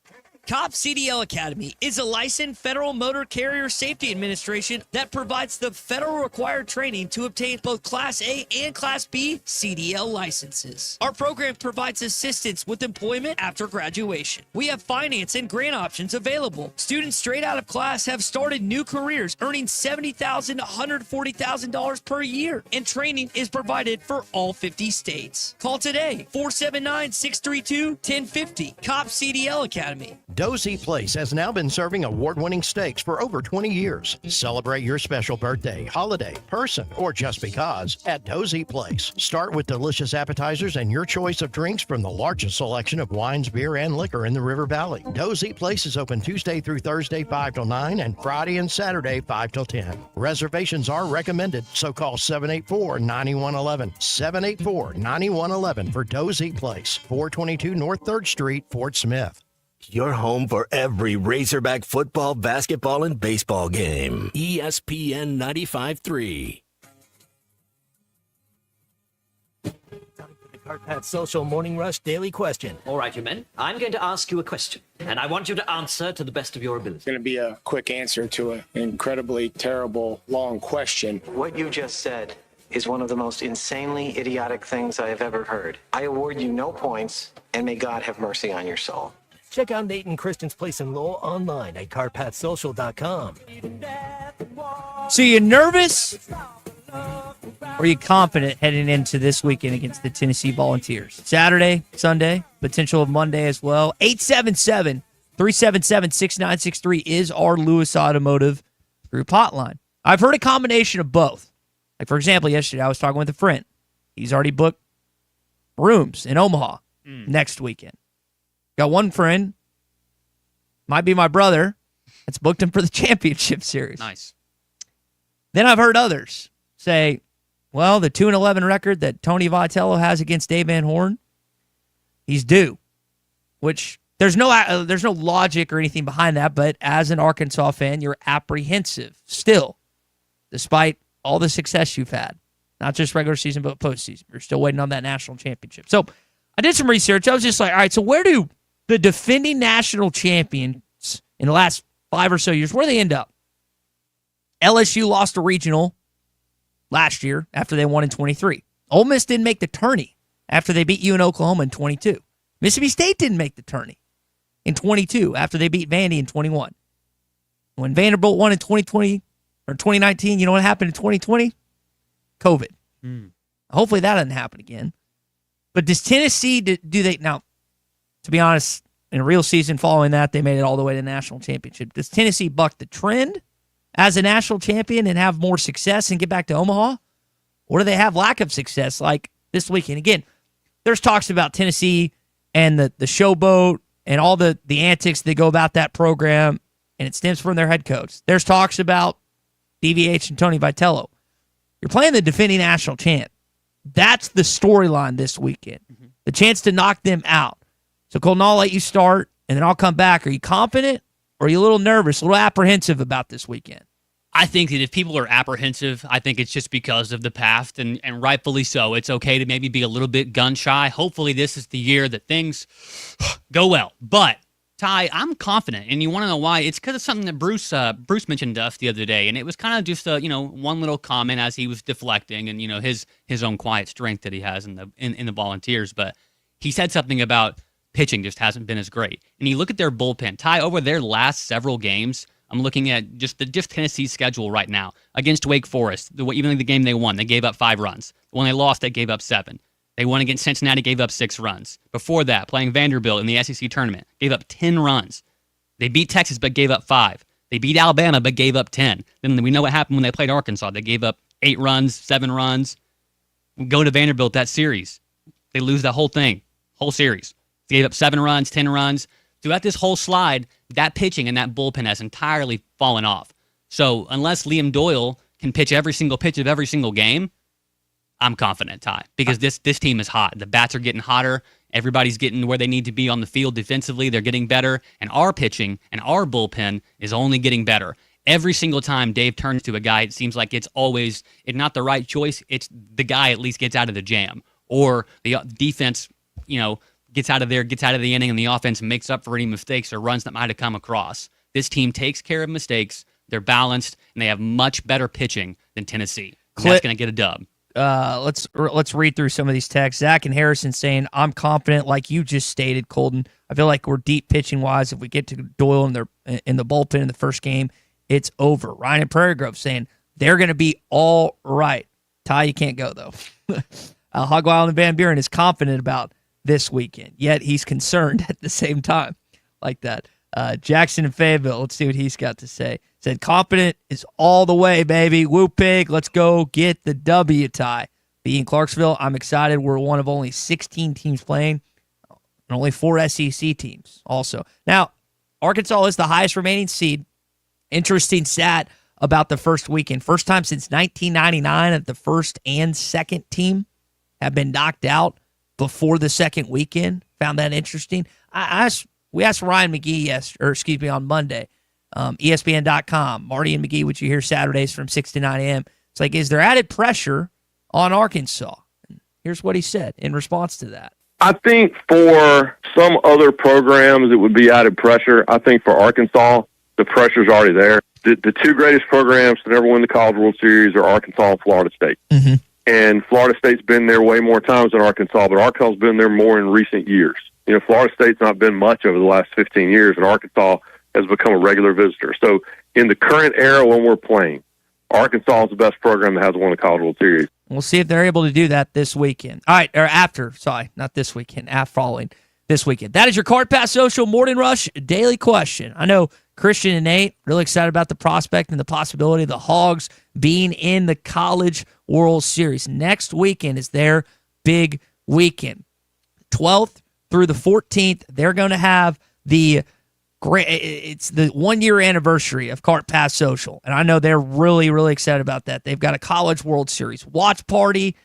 COP CDL Academy is a licensed Federal Motor Carrier Safety Administration that provides the federal required training to obtain both Class A and Class B CDL licenses. Our program provides assistance with employment after graduation. We have finance and grant options available. Students straight out of class have started new careers earning $70,000 to $140,000 per year, and training is provided for all 50 states. Call today, 479-632-1050. COP CDL Academy. Dozy Place has now been serving award-winning steaks for over 20 years. Celebrate your special birthday, holiday, person, or just because at Dozy Place. Start with delicious appetizers and your choice of drinks from the largest selection of wines, beer, and liquor in the River Valley. Dozy Place is open Tuesday through Thursday 5 till 9 and Friday and Saturday 5 till 10. Reservations are recommended, so call 784-9111. 784-9111 for Dozy Place, 422 North 3rd Street, Fort Smith. Your home for every Razorback football, basketball, and baseball game. ESPN 95.3. The Carpat Social Morning Rush Daily Question. All right, you men. I'm going to ask you a question, and I want you to answer to the best of your ability. It's going to be a quick answer to an incredibly terrible, long question. What you just said is one of the most insanely idiotic things I have ever heard. I award you no points, and may God have mercy on your soul. Check out Nate and Kristen's Place in Lowell online at carpatsocial.com. So you nervous? Or are you confident heading into this weekend against the Tennessee Volunteers? Saturday, Sunday, potential of Monday as well. 877-377-6963 is our Lewis Automotive group hotline. I've heard a combination of both. Like, for example, yesterday I was talking with a friend. He's already booked rooms in Omaha next weekend. Got one friend, might be my brother, that's booked him for the championship series. Nice. Then I've heard others say, well, the 2-11 record that Tony Vitello has against Dave Van Horn, he's due. Which there's no logic or anything behind that, but as an Arkansas fan, you're apprehensive still, despite all the success you've had. Not just regular season, but postseason. You're still waiting on that national championship. So I did some research. I was just like, all right, so where do the defending national champions in the last 5 or so years, where do they end up? LSU lost a regional last year after they won in 23. Ole Miss didn't make the tourney after they beat you in Oklahoma in 22. Mississippi State didn't make the tourney in 22 after they beat Vandy in 21. When Vanderbilt won in 2020 or 2019, you know what happened in 2020? COVID. Hopefully that doesn't happen again. But does Tennessee, do they, now, to be honest, in a real season following that, they made it all the way to the national championship. Does Tennessee buck the trend as a national champion and have more success and get back to Omaha? Or do they have lack of success like this weekend? Again, there's talks about Tennessee and the showboat and all the antics that go about that program, and it stems from their head coach. There's talks about DVH and Tony Vitello. You're playing the defending national champ. That's the storyline this weekend. The chance to knock them out. So, Colton, I'll let you start, and then I'll come back. Are you confident, or are you a little nervous, a little apprehensive about this weekend? I think that if people are apprehensive, I think it's just because of the past, and rightfully so. It's okay to maybe be a little bit gun shy. Hopefully, this is the year that things go well. But Ty, I'm confident, and you want to know why? It's because of something that Bruce mentioned to us the other day, and it was kind of just one little comment as he was deflecting, and his own quiet strength that he has in the Volunteers. But he said something about pitching just hasn't been as great, and you look at their bullpen. Ty, over their last several games. I'm looking at just Tennessee's schedule right now against Wake Forest. Even the game they won, they gave up 5 runs. The one they lost, they gave up 7. They won against Cincinnati, gave up 6 runs. Before that, playing Vanderbilt in the SEC tournament, gave up 10 runs. They beat Texas, but gave up 5. They beat Alabama, but gave up 10. Then we know what happened when they played Arkansas. They gave up 8 runs, 7 runs. We go to Vanderbilt that series. They lose that whole series. They gave up 7 runs, 10 runs. Throughout this whole slide, that pitching and that bullpen has entirely fallen off. So unless Liam Doyle can pitch every single pitch of every single game, I'm confident, Ty, because this team is hot. The bats are getting hotter. Everybody's getting where they need to be on the field defensively. They're getting better. And our pitching and our bullpen is only getting better. Every single time Dave turns to a guy, it seems like it's not the right choice. It's the guy at least gets out of the jam. Or the defense, gets out of the inning, and the offense makes up for any mistakes or runs that might have come across. This team takes care of mistakes. They're balanced, and they have much better pitching than Tennessee. That's going to get a dub. Let's read through some of these texts. Zach and Harrison saying, I'm confident, like you just stated, Colton. I feel like we're deep pitching-wise. If we get to Doyle in the bullpen in the first game, it's over. Ryan and Prairie Grove saying, they're going to be all right. Ty, you can't go, though. Hog Wild and Van Buren is confident about this weekend, yet he's concerned at the same time. Like that. Jackson and Fayetteville, let's see what he's got to say. Said, confident is all the way, baby. Woo pig, let's go get the W, Ty. Being Clarksville, I'm excited. We're one of only 16 teams playing, and only 4 SEC teams also. Now, Arkansas is the highest remaining seed. Interesting stat about the first weekend. First time since 1999 that the first and second team have been knocked out before the second weekend. Found that interesting. We asked Ryan McGee on Monday, ESPN.com, Marty and McGee, which you hear Saturdays from 6 to 9 a.m. It's like, is there added pressure on Arkansas? Here's what he said in response to that. I think for some other programs, it would be added pressure. I think for Arkansas, the pressure's already there. The 2 greatest programs to never win the College World Series are Arkansas and Florida State. Mm-hmm. And Florida State's been there way more times than Arkansas, but Arkansas's been there more in recent years. Florida State's not been much over the last 15 years, and Arkansas has become a regular visitor. So in the current era when we're playing, Arkansas is the best program that has won the College World Series. We'll see if they're able to do that this weekend. All right, or after. Sorry, not this weekend. Following this weekend. That is your Card Pass Social Morning Rush Daily Question. I know Christian and Nate really excited about the prospect and the possibility of the Hogs being in the College World Series. Next weekend is their big weekend. 12th through the 14th, they're going to have it's the 1-year anniversary of Cart Pass Social. And I know they're really, really excited about that. They've got a College World Series watch party.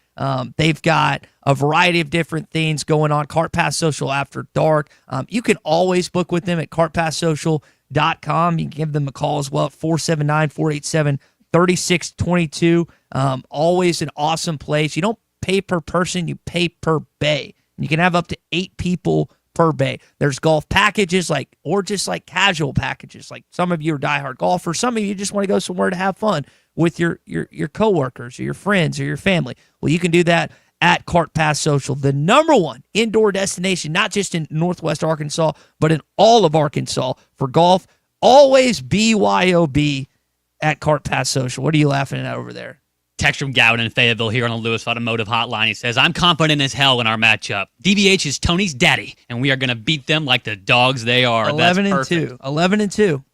They've got a variety of different things going on. Cart Pass Social After Dark. You can always book with them at cartpasssocial.com. You can give them a call as well at 479-487-3622. Always an awesome place. You don't pay per person, you pay per bay. You can have up to 8 people per bay. There's golf packages, or just casual packages. Like some of you are diehard golfers. Some of you just want to go somewhere to have fun with your coworkers or your friends or your family. Well, you can do that at Cart Pass Social, the #1 indoor destination, not just in Northwest Arkansas, but in all of Arkansas for golf. Always BYOB at Cart Pass Social. What are you laughing at over there? Text from Gowan in Fayetteville here on the Lewis Automotive Hotline. He says, I'm confident as hell in our matchup. DBH is Tony's daddy, and we are going to beat them like the dogs they are. 11-2. 11-2.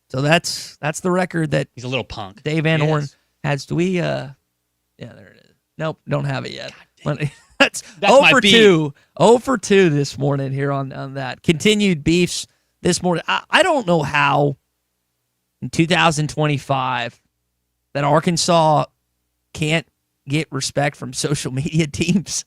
So that's the record that he's a little punk. Dave Van Horn has. Do we? Yeah, there it is. Nope, don't have it yet. That's 0 for 2. 0 for 2 this morning here on that. Continued beefs this morning. I don't know how in 2025 that Arkansas can't get respect from social media teams.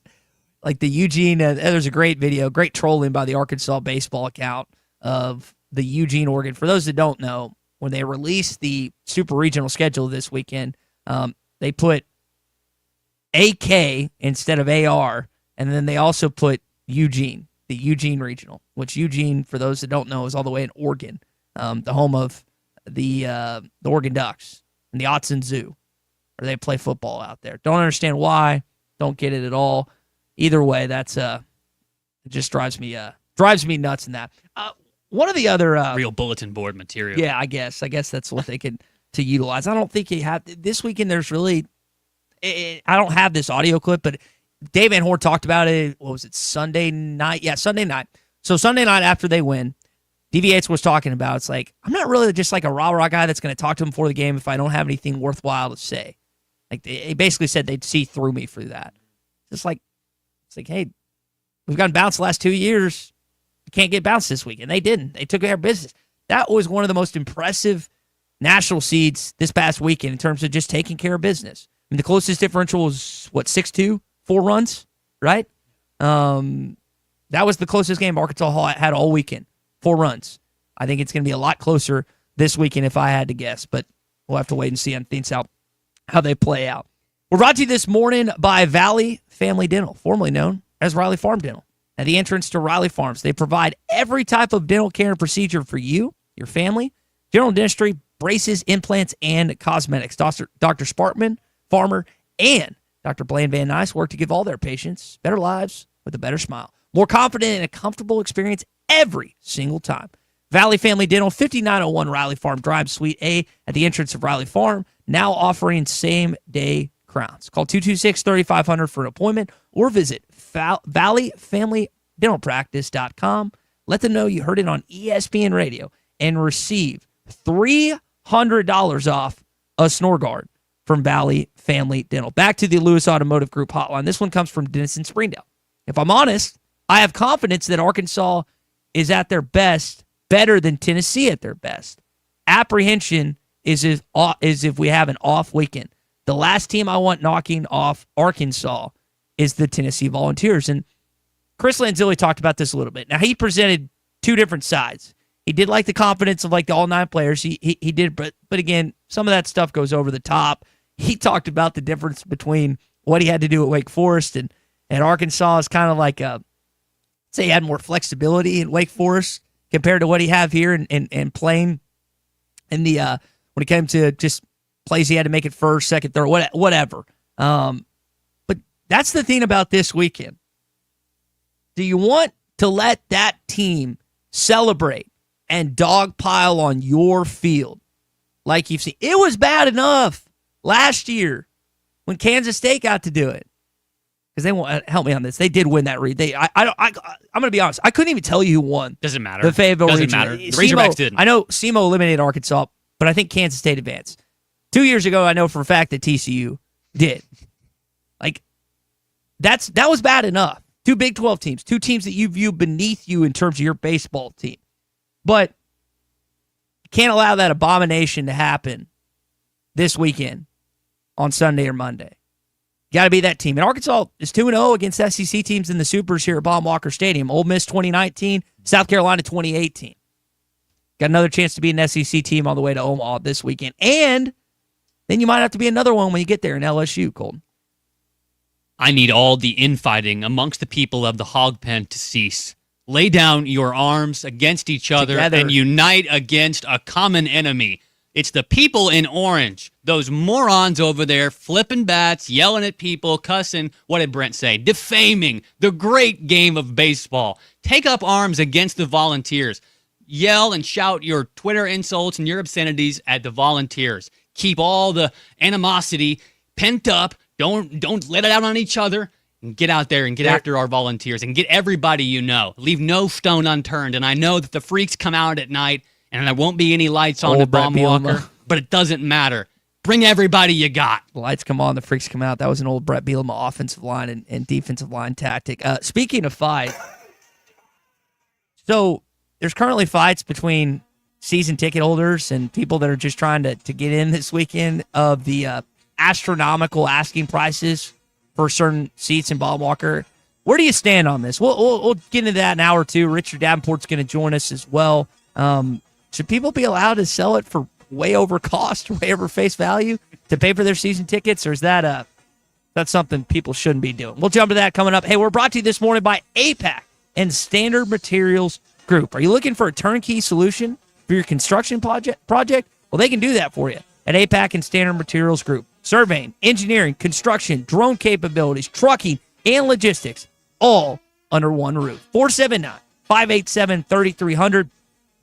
Like the Eugene, there's a great video, great trolling by the Arkansas baseball account of the Eugene, Oregon. For those that don't know, when they released the super regional schedule this weekend, they put AK instead of AR, and then they also put Eugene, the Eugene Regional, which Eugene, for those that don't know, is all the way in Oregon, the home of the Oregon Ducks and the Autzen Zoo, where they play football out there. Don't understand why. Don't get it at all. Either way, that's it just drives me nuts in that. One of the other real bulletin board material. Yeah, I guess that's what they could to utilize. I don't think you have this weekend. There's really, I don't have this audio clip, but Dave Van Horn talked about it. What was it, Sunday night? Yeah, Sunday night. So Sunday night after they win, DV8 was talking about, it's like, I'm not really just like a rah-rah guy that's going to talk to him before the game if I don't have anything worthwhile to say. Like, they basically said they'd see through me for that. It's like, hey, we've gotten bounced the last 2 years. You can't get bounced this week. And they didn't. They took care of business. That was one of the most impressive national seeds this past weekend in terms of just taking care of business. I mean, the closest differential was, 6-2? 4 runs, right? That was the closest game Arkansas had all weekend. 4 runs. I think it's going to be a lot closer this weekend if I had to guess, but we'll have to wait and see on things how they play out. We're brought to you this morning by Valley Family Dental, formerly known as Riley Farm Dental. At the entrance to Riley Farms, they provide every type of dental care and procedure for you, your family, general dentistry, braces, implants, and cosmetics. Dr. Spartman, Farmer, and Dr. Blaine Van Nuys work to give all their patients better lives with a better smile. More confident and a comfortable experience every single time. Valley Family Dental, 5901 Riley Farm Drive, Suite A, at the entrance of Riley Farm, now offering same-day crowns. Call 226-3500 for an appointment or visit valleyfamilydentalpractice.com. Let them know you heard it on ESPN Radio and receive $300 off a snore guard from Valley Family Dental. Back to the Lewis Automotive Group hotline. This one comes from Dennis in Springdale. If I'm honest, I have confidence that Arkansas is at their best, better than Tennessee at their best. Apprehension is if we have an off weekend. The last team I want knocking off Arkansas is the Tennessee Volunteers. And Chris Lanzilli talked about this a little bit. Now, he presented two different sides. He did like the confidence of like the all 9 players. He did, but again, some of that stuff goes over the top. He talked about the difference between what he had to do at Wake Forest and Arkansas is kind of like say he had more flexibility in Wake Forest compared to what he have here and playing in the when it came to just plays he had to make it first, second, third, whatever. But that's the thing about this weekend. Do you want to let that team celebrate and dogpile on your field like you've seen? It was bad enough last year when Kansas State got to do it. Because they won't help me on this. They did win that read. I'm going to be honest. I couldn't even tell you who won. Doesn't matter. The Fayetteville Doesn't region. matter. The Razorbacks didn't. I know SEMO eliminated Arkansas, but I think Kansas State advanced. 2 years ago, I know for a fact that TCU did. Like, that was bad enough. 2 Big 12 teams, 2 teams that you view beneath you in terms of your baseball team. But you can't allow that abomination to happen this weekend on Sunday or Monday. You got to be that team. And Arkansas is 2-0 against SEC teams in the Supers here at Baum-Walker Stadium. Ole Miss 2019, South Carolina 2018. Got another chance to be an SEC team on the way to Omaha this weekend. And then you might have to be another one when you get there in LSU, Colton. I need all the infighting amongst the people of the hog pen to cease. Lay down your arms against each other Together. and unite against a common enemy. It's the people in orange, those morons over there flipping bats, yelling at people, cussing. What did Brent say? Defaming the great game of baseball. Take up arms against the Volunteers. Yell and shout your Twitter insults and your obscenities at the Volunteers. Keep all the animosity pent up. Don't let it out on each other. And get out there and get after our Volunteers and get everybody you know. Leave no stone unturned. And I know that the freaks come out at night and there won't be any lights on the Baum-Walker, but it doesn't matter. Bring everybody you got. The lights come on, the freaks come out. That was an old Brett Bielema offensive line and defensive line tactic. Speaking of fight, so there's currently fights between season ticket holders and people that are just trying to get in this weekend of the astronomical asking prices for certain seats in Baum-Walker. Where do you stand on this? We'll get into that in an hour or two. Richard Davenport's going to join us as well. Should people be allowed to sell it for way over cost, way over face value to pay for their season tickets, or is that's something people shouldn't be doing? We'll jump to that coming up. Hey, we're brought to you this morning by APAC and Standard Materials Group. Are you looking for a turnkey solution for your construction project? Well, they can do that for you at APAC and Standard Materials Group. Surveying, engineering, construction, drone capabilities, trucking, and logistics, all under one roof. 479-587-3300.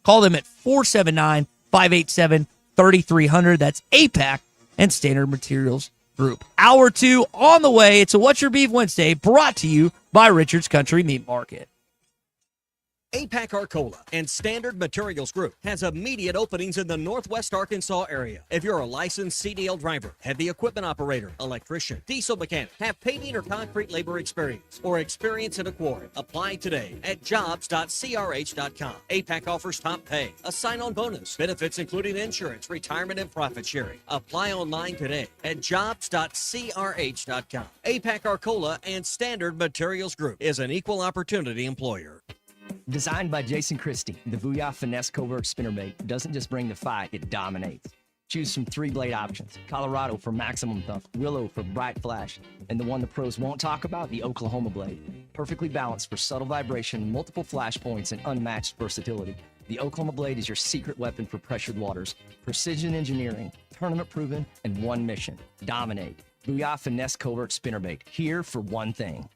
Call them at 479-587-3300. That's APAC and Standard Materials Group. Hour 2 on the way. It's a What's Your Beef Wednesday brought to you by Richard's Country Meat Market. APAC Arcola and Standard Materials Group has immediate openings in the Northwest Arkansas area. If you're a licensed CDL driver, heavy equipment operator, electrician, diesel mechanic, have paving or concrete labor experience, or experience in a quarry, apply today at jobs.crh.com. APAC offers top pay, a sign-on bonus, benefits including insurance, retirement, and profit sharing. Apply online today at jobs.crh.com. APAC Arcola and Standard Materials Group is an equal opportunity employer. Designed by Jason Christie, the Booyah Finesse Covert Spinnerbait doesn't just bring the fight, it dominates. Choose from 3 blade options: Colorado for maximum thump, Willow for bright flash, and the one the pros won't talk about, the Oklahoma blade. Perfectly balanced for subtle vibration, multiple flash points, and unmatched versatility. The Oklahoma blade is your secret weapon for pressured waters. Precision engineering, tournament proven, and one mission: dominate. Booyah Finesse Covert Spinnerbait, here for one thing.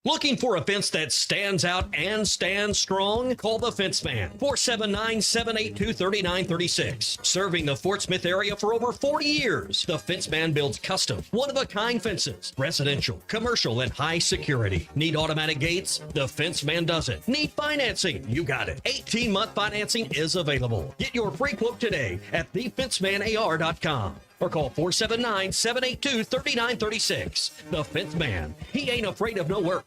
Looking for a fence that stands out and stands strong? Call the Fence Man, 479-782-3936. Serving the Fort Smith area for over 40 years, the Fence Man builds custom, one-of-a-kind fences, residential, commercial, and high security. Need automatic gates? The Fence Man does it. Need financing? You got it. 18-month financing is available. Get your free quote today at thefencemanar.com. Or call 479-782-3936. The Fence Man. He ain't afraid of no work.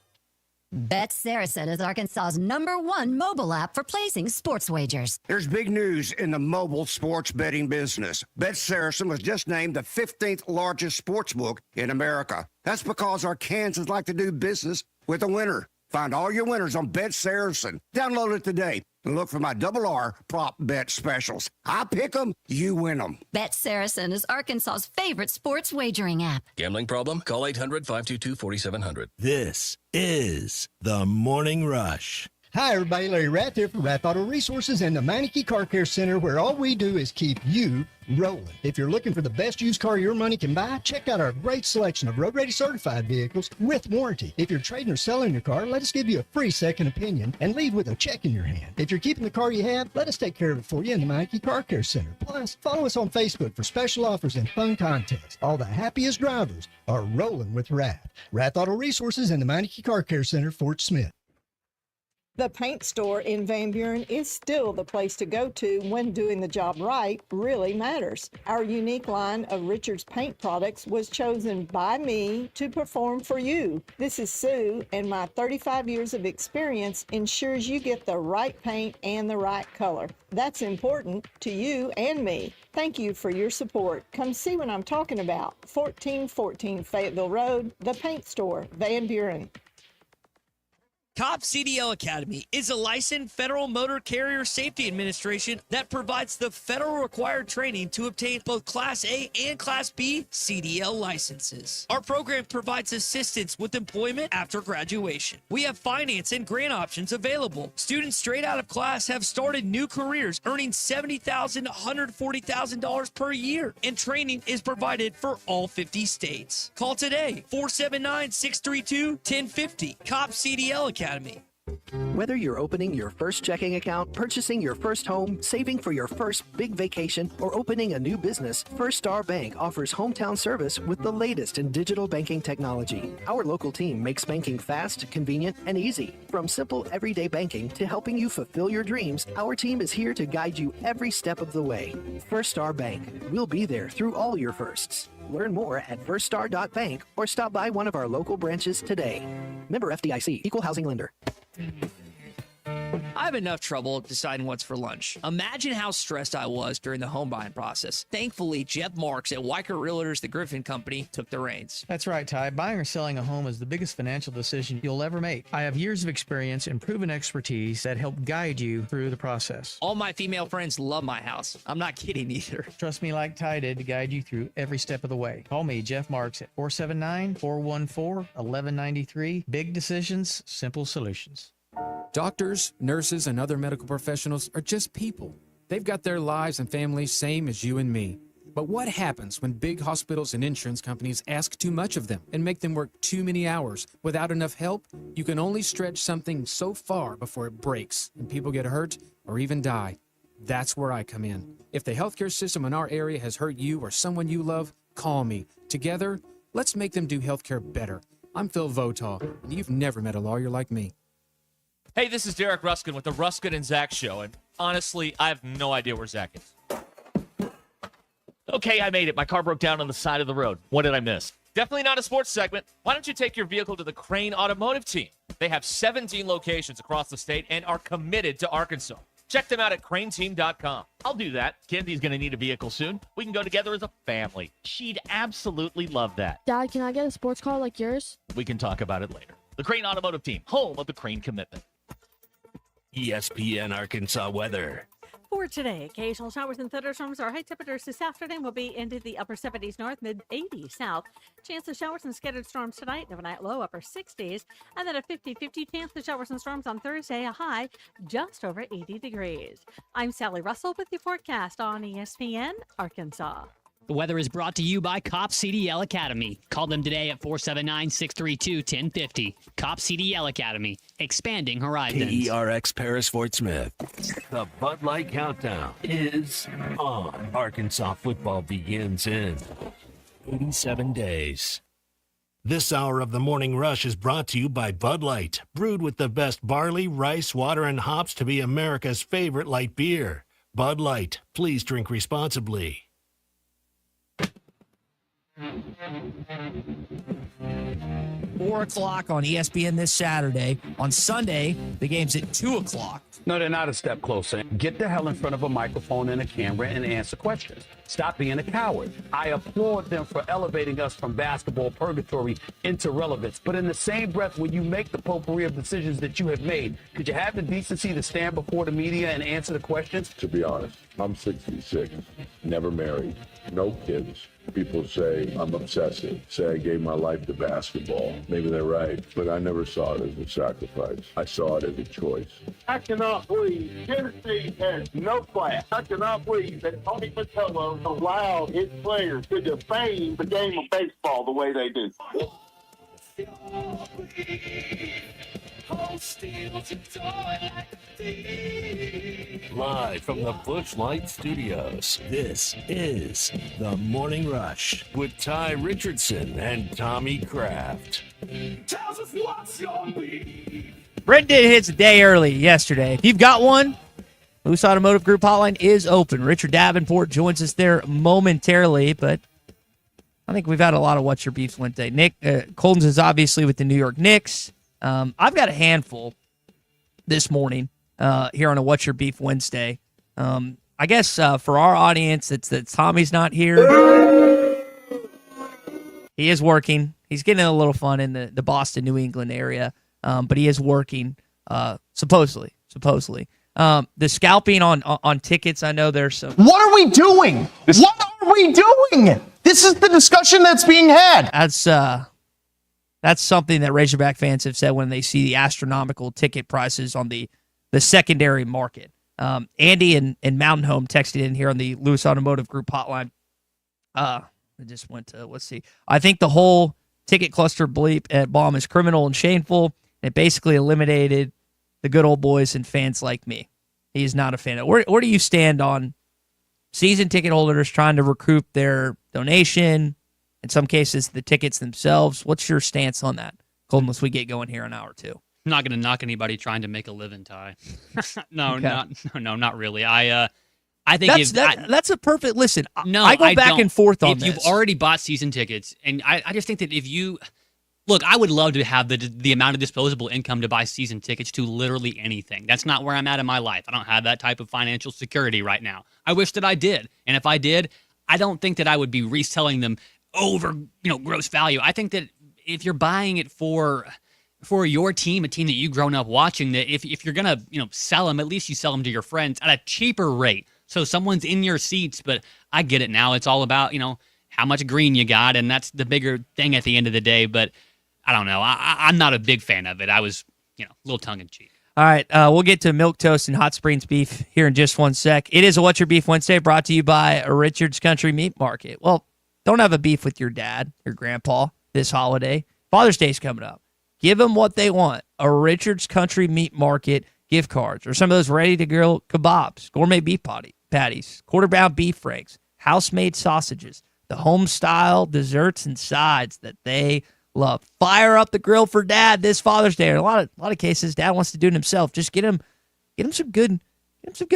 Bet Saracen is Arkansas's #1 mobile app for placing sports wagers. There's big news in the mobile sports betting business. Bet Saracen was just named the 15th largest sports book in America. That's because Arkansans like to do business with a winner. Find all your winners on Bet Saracen. Download it today and look for my RR prop bet specials. I pick them, you win them. Bet Saracen is Arkansas's favorite sports wagering app. Gambling problem? Call 800-522-4700. This is the Morning Rush. Hi, everybody. Larry Rath here from Rath Auto Resources and the Meineke Car Care Center, where all we do is keep you rolling. If you're looking for the best used car your money can buy, check out our great selection of road-ready certified vehicles with warranty. If you're trading or selling your car, let us give you a free second opinion and leave with a check in your hand. If you're keeping the car you have, let us take care of it for you in the Meineke Car Care Center. Plus, follow us on Facebook for special offers and fun contests. All the happiest drivers are rolling with Rath. Rath Auto Resources and the Meineke Car Care Center, Fort Smith. The paint store in Van Buren is still the place to go to when doing the job right really matters. Our unique line of Richard's paint products was chosen by me to perform for you. This is Sue, and my 35 years of experience ensures you get the right paint and the right color. That's important to you and me. Thank you for your support. Come see what I'm talking about. 1414 Fayetteville Road, the paint store, Van Buren. COP CDL Academy is a licensed Federal Motor Carrier Safety Administration that provides the federal required training to obtain both Class A and Class B CDL licenses. Our program provides assistance with employment after graduation. We have finance and grant options available. Students straight out of class have started new careers earning $70,000 to $140,000 per year, and training is provided for all 50 states. Call today, 479-632-1050. COP CDL Academy. Whether you're opening your first checking account, purchasing your first home, saving for your first big vacation, or opening a new business, First Star Bank offers hometown service with the latest in digital banking technology. Our local team makes banking fast, convenient, and easy. From simple everyday banking to helping you fulfill your dreams, our team is here to guide you every step of the way. First Star Bank. We'll be there through all your firsts. Learn more at firststar.bank or stop by one of our local branches today. Member FDIC, Equal Housing Lender. I have enough trouble deciding what's for lunch. Imagine how stressed I was during the home buying process. Thankfully, Jeff Marks at Weicker Realtors, the Griffin Company, took the reins. That's right, Ty. Buying or selling a home is the biggest financial decision you'll ever make. I have years of experience and proven expertise that help guide you through the process. All my female friends love my house. I'm not kidding either. Trust me like Ty did to guide you through every step of the way. Call me, Jeff Marks, at 479-414-1193. Big decisions, simple solutions. Doctors, nurses, and other medical professionals are just people. They've got their lives and families same as you and me. But what happens when big hospitals and insurance companies ask too much of them and make them work too many hours without enough help? You can only stretch something so far before it breaks and people get hurt or even die. That's where I come in. If the healthcare system in our area has hurt you or someone you love, call me. Together, let's make them do healthcare better. I'm Phil Votaw, and you've never met a lawyer like me. Hey, this is Derek Ruskin with the Ruskin and Zach Show, and honestly, I have no idea where Zach is. Okay, I made it. My car broke down on the side of the road. What did I miss? Definitely not a sports segment. Why don't you take your vehicle to the Crane Automotive team? They have 17 locations across the state and are committed to Arkansas. Check them out at craneteam.com. I'll do that. Kenzi's going to need a vehicle soon. We can go together as a family. She'd absolutely love that. Dad, can I get a sports car like yours? We can talk about it later. The Crane Automotive team, home of the Crane commitment. ESPN Arkansas weather. For today, occasional showers and thunderstorms. Our high temperatures this afternoon will be into the upper 70s north, mid 80s south. Chance of showers and scattered storms tonight, overnight low upper 60s. And then a 50-50 chance of showers and storms on Thursday, a high just over 80 degrees. I'm Sally Russell with your forecast on ESPN Arkansas. The weather is brought to you by Cop CDL Academy. Call them today at 479-632-1050. Cop CDL Academy, expanding horizons. KERX Paris Fort Smith. The Bud Light Countdown is on. Arkansas football begins in 87 days. This hour of the Morning Rush is brought to you by Bud Light, brewed with the best barley, rice, water, and hops to be America's favorite light beer. Bud Light, please drink responsibly. 4 o'clock on ESPN this Saturday. On Sunday, the game's at 2 o'clock. No, they're not a step closer. Get the hell in front of a microphone and a camera and answer questions. Stop being a coward. I applaud them for elevating us from basketball purgatory into relevance. But in the same breath, when you make the potpourri of decisions that you have made, could you have the decency to stand before the media and answer the questions? To be honest, I'm 66, never married, no kids. People say I'm obsessive, say I gave my life to basketball. Maybe they're right, but I never saw it as a sacrifice. I saw it as a choice. I cannot believe Tennessee has no class. I cannot believe that Tony Vitello allowed his players to defame the game of baseball the way they do. Live from the Busch Light Studios, this is The Morning Rush with Ty Richardson and Tommy Kraft. Tells us what's your beef. Brent did his a day early yesterday. If you've got one, Loose Automotive Group Hotline is open. Richard Davenport joins us there momentarily, but I think we've had a lot of What's Your Beef Wednesday. Nick Coldens is obviously with the New York Knicks. I've got a handful this morning here on a What's Your Beef Wednesday. I guess for our audience, it's that Tommy's not here. He is working. He's getting a little fun in the Boston, New England area, but he is working, supposedly. The scalping on tickets, I know there's some... What are we doing? What are we doing? This is the discussion that's being had. That's something that Razorback fans have said when they see the astronomical ticket prices on the secondary market. Andy and Mountain Home texted in here on the Lewis Automotive Group hotline. I just went to, let's see. I think the whole ticket cluster bleep at Baum is criminal and shameful. It basically eliminated the good old boys and fans like me. He's not a fan of it. Where do you stand on season ticket holders trying to recoup their donation? In some cases, the tickets themselves. What's your stance on that? Colton, unless we get going here in hour two. I'm not going to knock anybody trying to make a living, Ty. No, Okay. not really. I think that's a perfect listen. No, I go back don't. and forth on if this. you've already bought season tickets, and I just think that if you Look, I would love to have the amount of disposable income to buy season tickets to literally anything. That's not where I'm at in my life. I don't have that type of financial security right now. I wish that I did. And if I did, I don't think that I would be reselling them over, gross value. I think that if you're buying it for your team, a team that you've grown up watching, that if you're going to, sell them, at least you sell them to your friends at a cheaper rate. So someone's in your seats, but I get it now. It's all about, how much green you got, and that's the bigger thing at the end of the day. But I don't know. I'm not a big fan of it. I was, a little tongue-in-cheek. All right, we'll get to milk toast and hot springs beef here in just one sec. It is a What's Your Beef Wednesday, brought to you by Richard's Country Meat Market. Well, don't have a beef with your dad, your grandpa, this holiday. Father's Day's coming up. Give them what they want. A Richard's Country Meat Market gift cards, or some of those ready-to-grill kebabs, gourmet beef patties, quarter-pound beef franks, house-made sausages, the home-style desserts and sides that they love. Fire up the grill for Dad this Father's Day. In a lot of cases, Dad wants to do it himself. Just get him some good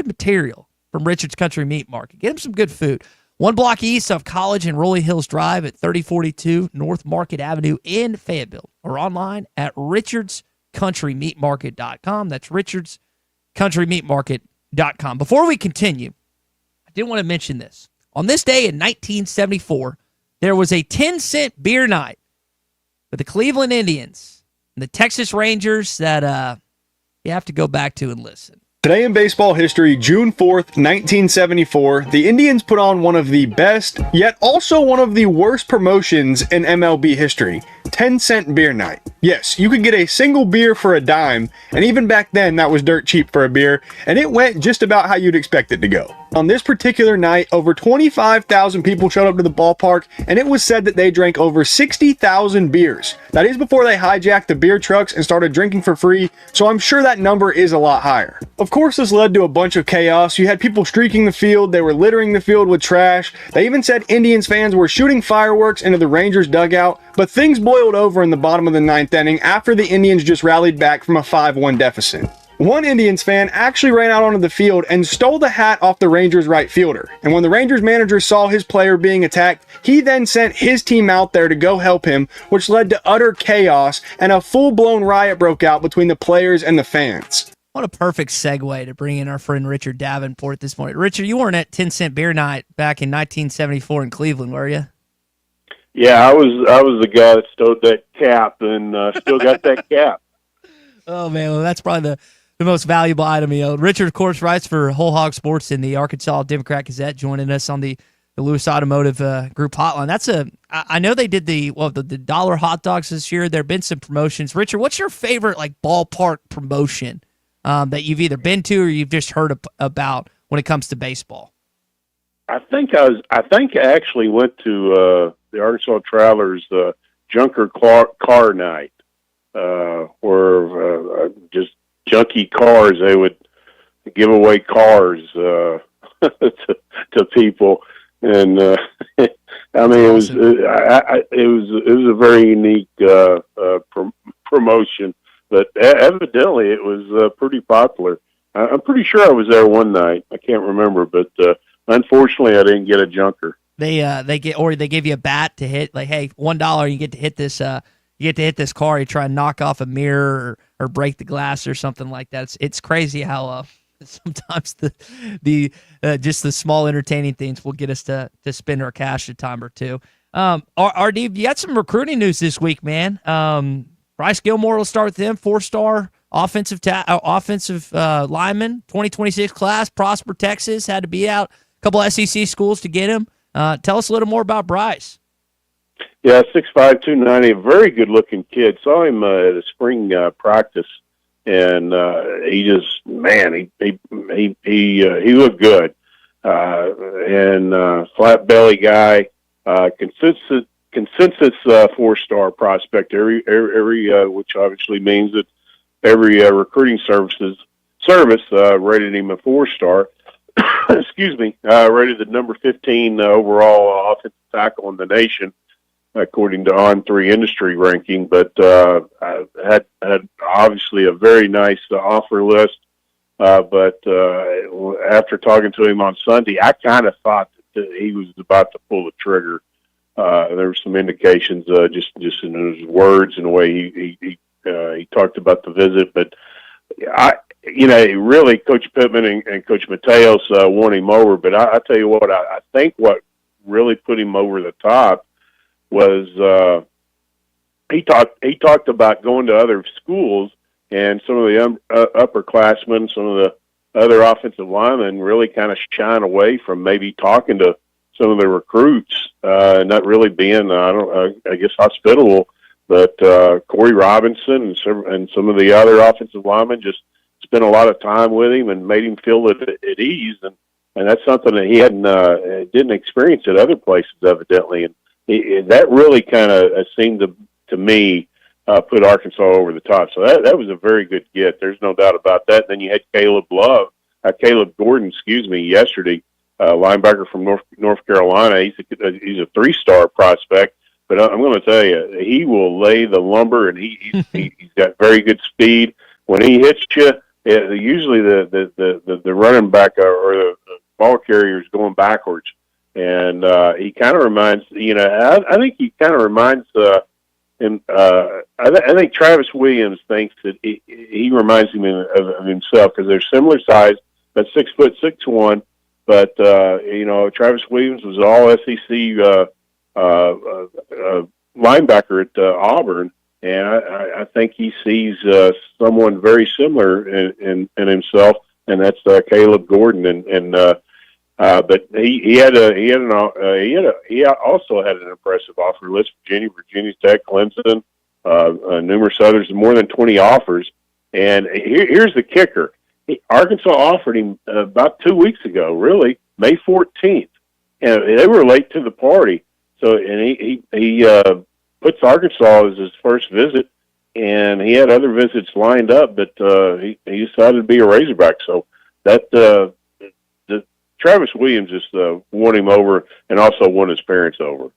material from Richard's Country Meat Market. Get him some good food. 1 block east of College and Rolling Hills Drive at 3042 North Market Avenue in Fayetteville, or online at richardscountrymeatmarket.com. That's richardscountrymeatmarket.com. Before we continue, I did want to mention this. On this day in 1974, there was a 10-cent beer night with the Cleveland Indians and the Texas Rangers that you have to go back to and listen. Today in baseball history, June 4th, 1974, the Indians put on one of the best, yet also one of the worst promotions in MLB history. 10-cent beer night. Yes, you could get a single beer for a dime, and even back then that was dirt cheap for a beer, and it went just about how you'd expect it to go. On this particular night, over 25,000 people showed up to the ballpark, and it was said that they drank over 60,000 beers. That is before they hijacked the beer trucks and started drinking for free, so I'm sure that number is a lot higher. Of course, this led to a bunch of chaos. You had people streaking the field, they were littering the field with trash. They even said Indians fans were shooting fireworks into the Rangers dugout, but things boiled over in the bottom of the ninth inning after the Indians just rallied back from a 5-1 deficit. One Indians fan actually ran out onto the field and stole the hat off the Rangers right fielder. And when the Rangers manager saw his player being attacked, he then sent his team out there to go help him, which led to utter chaos, and a full-blown riot broke out between the players and the fans. What a perfect segue to bring in our friend Richard Davenport this morning. Richard, you weren't at 10-cent beer night back in 1974 in Cleveland, were you? Yeah, I was the guy that stole that cap and still got that cap. Oh, man, well, that's probably the most valuable item. Richard, of course, writes for Whole Hog Sports in the Arkansas Democrat Gazette, joining us on the Lewis Automotive Group Hotline. I know they did the dollar hot dogs this year. There have been some promotions. Richard, what's your favorite ballpark promotion that you've either been to or you've just heard about when it comes to baseball? I think I actually went to the Arkansas Travelers Junker car night, where just junky cars, they would give away cars to people, and I mean it was a very unique promotion, but evidently it was pretty popular. I'm pretty sure I was there one night. I can't remember, but unfortunately I didn't get a junker. They give you a bat to hit, hey, $1 you get to hit this car. You try and knock off a mirror or break the glass or something like that. It's crazy how sometimes the just the small entertaining things will get us to spend our cash a time or two. RD, you got some recruiting news this week, man. Bryce Gilmore will start with them, 4-star offensive lineman, 2026 class, Prosper, Texas. Had to be out a couple SEC schools to get him. Tell us a little more about Bryce. Yeah, 6'5", 290, a very good-looking kid. Saw him at a spring practice, and he just, man, he looked good. And flat belly guy, consensus 4-star prospect. Every which obviously means that every recruiting service rated him a 4-star. Excuse me, rated the number 15 overall offensive tackle in the nation, according to On3 industry ranking, but had obviously a very nice offer list. But after talking to him on Sunday, I kind of thought that he was about to pull the trigger. There were some indications just in his words and the way he talked about the visit. But really, Coach Pittman and Coach Mateos won him over. But I tell you what, I think what really put him over the top was he talked about going to other schools, and some of the upperclassmen, some of the other offensive linemen really kind of shying away from maybe talking to some of the recruits, not really being, I guess, hospitable. But Corey Robinson and some of the other offensive linemen just spent a lot of time with him and made him feel at ease, and that's something that he didn't experience at other places, evidently. And that really kind of seemed to me put Arkansas over the top. So that was a very good get. There's no doubt about that. And then you had Caleb Gordon, yesterday, linebacker from North Carolina. He's a 3-star prospect, but I'm going to tell you, he will lay the lumber, and he's got very good speed. When he hits you, usually the running back or the ball carrier is going backwards, and he kind of reminds I think he kind of reminds I think Travis Williams thinks that he reminds him of himself because they're similar size, but 6'6" But Travis Williams was all SEC linebacker at Auburn, and I think he sees someone very similar in himself, and that's Caleb Gordon. But he also had an impressive offer list: Virginia Tech, Clemson, numerous others, more than 20 offers. And here's the kicker: Arkansas offered him about 2 weeks ago, really, May 14th, and they were late to the party. So, and he puts Arkansas as his first visit, and he had other visits lined up, but he decided to be a Razorback. So that Travis Williams just won him over, and also won his parents over.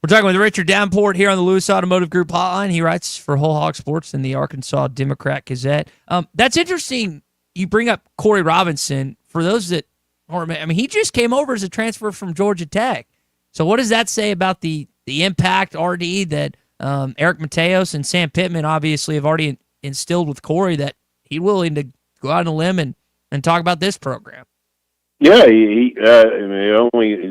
We're talking with Richard Davenport here on the Lewis Automotive Group hotline. He writes for Whole Hog Sports and the Arkansas Democrat-Gazette. That's interesting. You bring up Corey Robinson. For those that, he just came over as a transfer from Georgia Tech. So what does that say about the impact, RD, that Eric Mateos and Sam Pittman obviously have already instilled with Corey, that he's willing to go out on a limb and talk about this program? Yeah, he's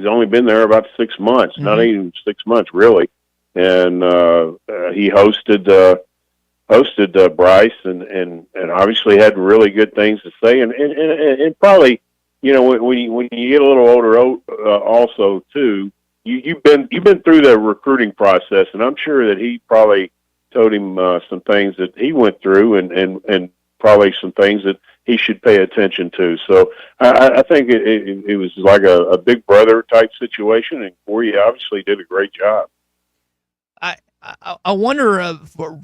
only been there about 6 months, not even 6 months really, and he hosted Bryce and obviously had really good things to say, and probably when you get a little older also too, you've been through the recruiting process, and I'm sure that he probably told him some things that he went through and probably some things that he should pay attention to. So I think it was like a big brother type situation, and Corey obviously did a great job. I wonder,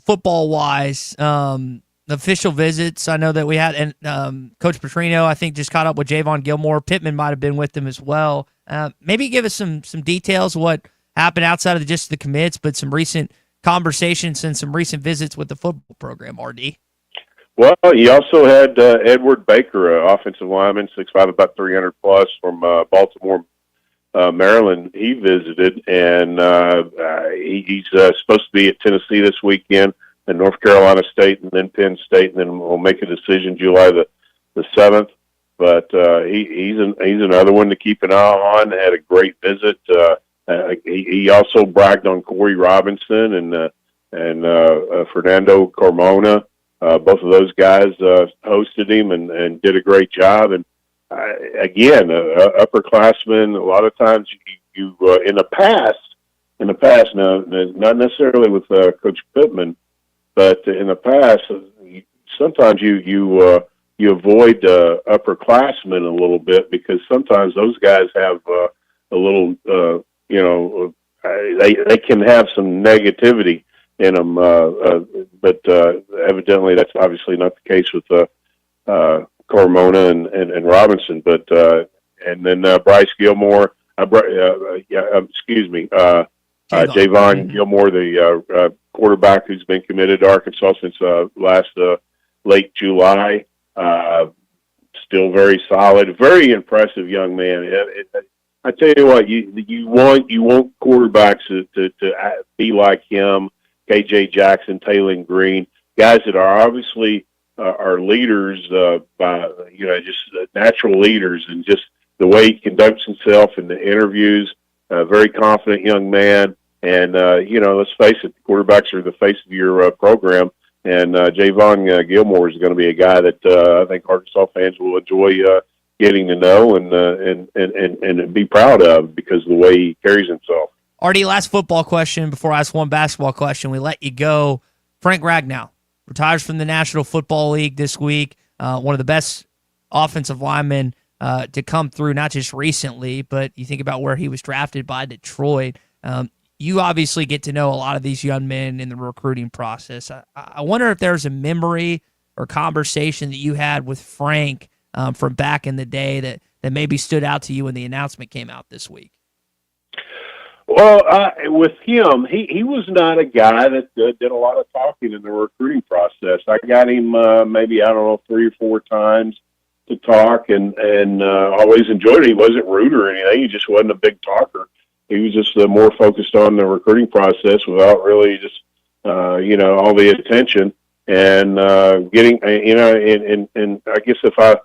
football wise, official visits. I know that we had, and Coach Petrino, I think, just caught up with Javon Gilmore. Pittman might have been with them as well. Maybe give us some details of what happened outside of just the commits, but some recent conversations and some recent visits with the football program, RD. Well, he also had Edward Baker, offensive lineman, 6'5", about 300 plus, from Baltimore, Maryland. He visited, and he's supposed to be at Tennessee this weekend, and North Carolina State, and then Penn State, and then we'll make a decision July the 7th. But he's another one to keep an eye on. Had a great visit. He also bragged on Corey Robinson and Fernando Carmona. Both of those guys hosted him and did a great job. And again, upperclassmen. A lot of times, you in the past, now not necessarily with Coach Pittman, but in the past, sometimes you avoid upperclassmen a little bit because sometimes those guys have a little, they can have some negativity in them, but evidently that's obviously not the case with Carmona and Robinson. But and then Bryce Gilmore, Javon Gilmore, the quarterback who's been committed to Arkansas since late July. Still very solid, very impressive young man. I tell you what, you want quarterbacks to be like him, KJ Jackson, Taylor Green, guys that are obviously are leaders by just natural leaders, and just the way he conducts himself in the interviews. Very confident young man, and let's face it, the quarterbacks are the face of your program. And Javon Gilmore is going to be a guy that I think Arkansas fans will enjoy getting to know and be proud of because of the way he carries himself. Artie, last football question before I ask one basketball question. We let you go. Frank Ragnow retires from the National Football League this week. One of the best offensive linemen to come through, not just recently, but you think about where he was drafted by Detroit. You obviously get to know a lot of these young men in the recruiting process. I wonder if there's a memory or conversation that you had with Frank from back in the day that maybe stood out to you when the announcement came out this week. Well, with him, he was not a guy that did a lot of talking in the recruiting process. I got him maybe, 3 or 4 times to talk, and always enjoyed it. He wasn't rude or anything. He just wasn't a big talker. He was just more focused on the recruiting process without really just, all the attention and getting, and I guess if I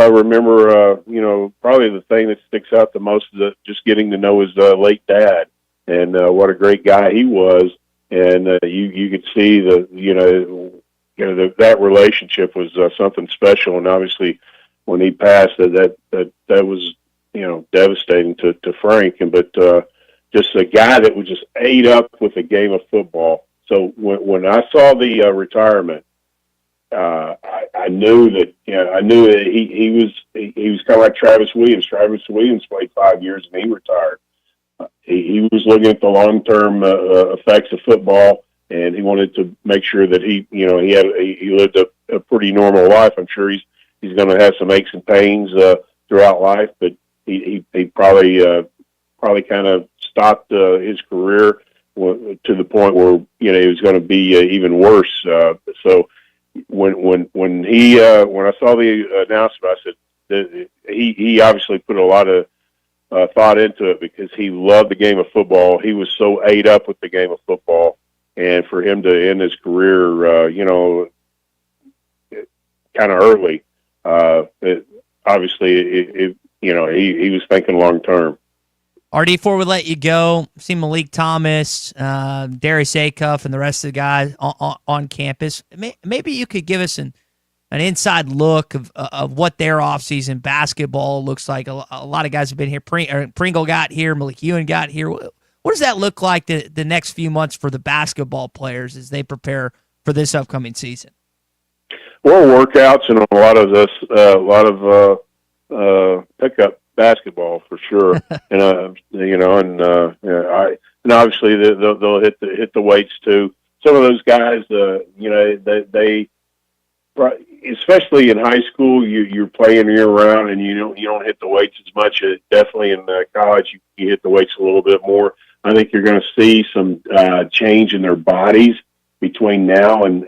remember, probably the thing that sticks out the most is just getting to know his late dad and what a great guy he was. And you could see that relationship was something special. And obviously, when he passed, that was devastating to Frank. But just a guy that was just ate up with the game of football. So when I saw the retirement, I knew that he was kind of like Travis Williams. Travis Williams played 5 years and he retired. He was looking at the long-term effects of football, and he wanted to make sure that he lived a pretty normal life. I'm sure he's going to have some aches and pains throughout life, but he probably kind of stopped his career to the point where it was going to be even worse. So when I saw the announcement, I said that he obviously put a lot of thought into it because he loved the game of football. He was so ate up with the game of football, and for him to end his career, kind of early, he was thinking long term. RD, before we let you go, see Malik Thomas, Darius Acuff, and the rest of the guys on campus. Maybe you could give us an inside look of what their offseason basketball looks like. A lot of guys have been here. Pringle got here. Malik Ewan got here. What does that look like the next few months for the basketball players as they prepare for this upcoming season? Well, workouts and a lot of pickup basketball for sure, and obviously they'll hit the weights too. Some of those guys, they especially in high school, you're playing year round, and you don't hit the weights as much. Definitely in college, you hit the weights a little bit more. I think you're going to see some change in their bodies between now and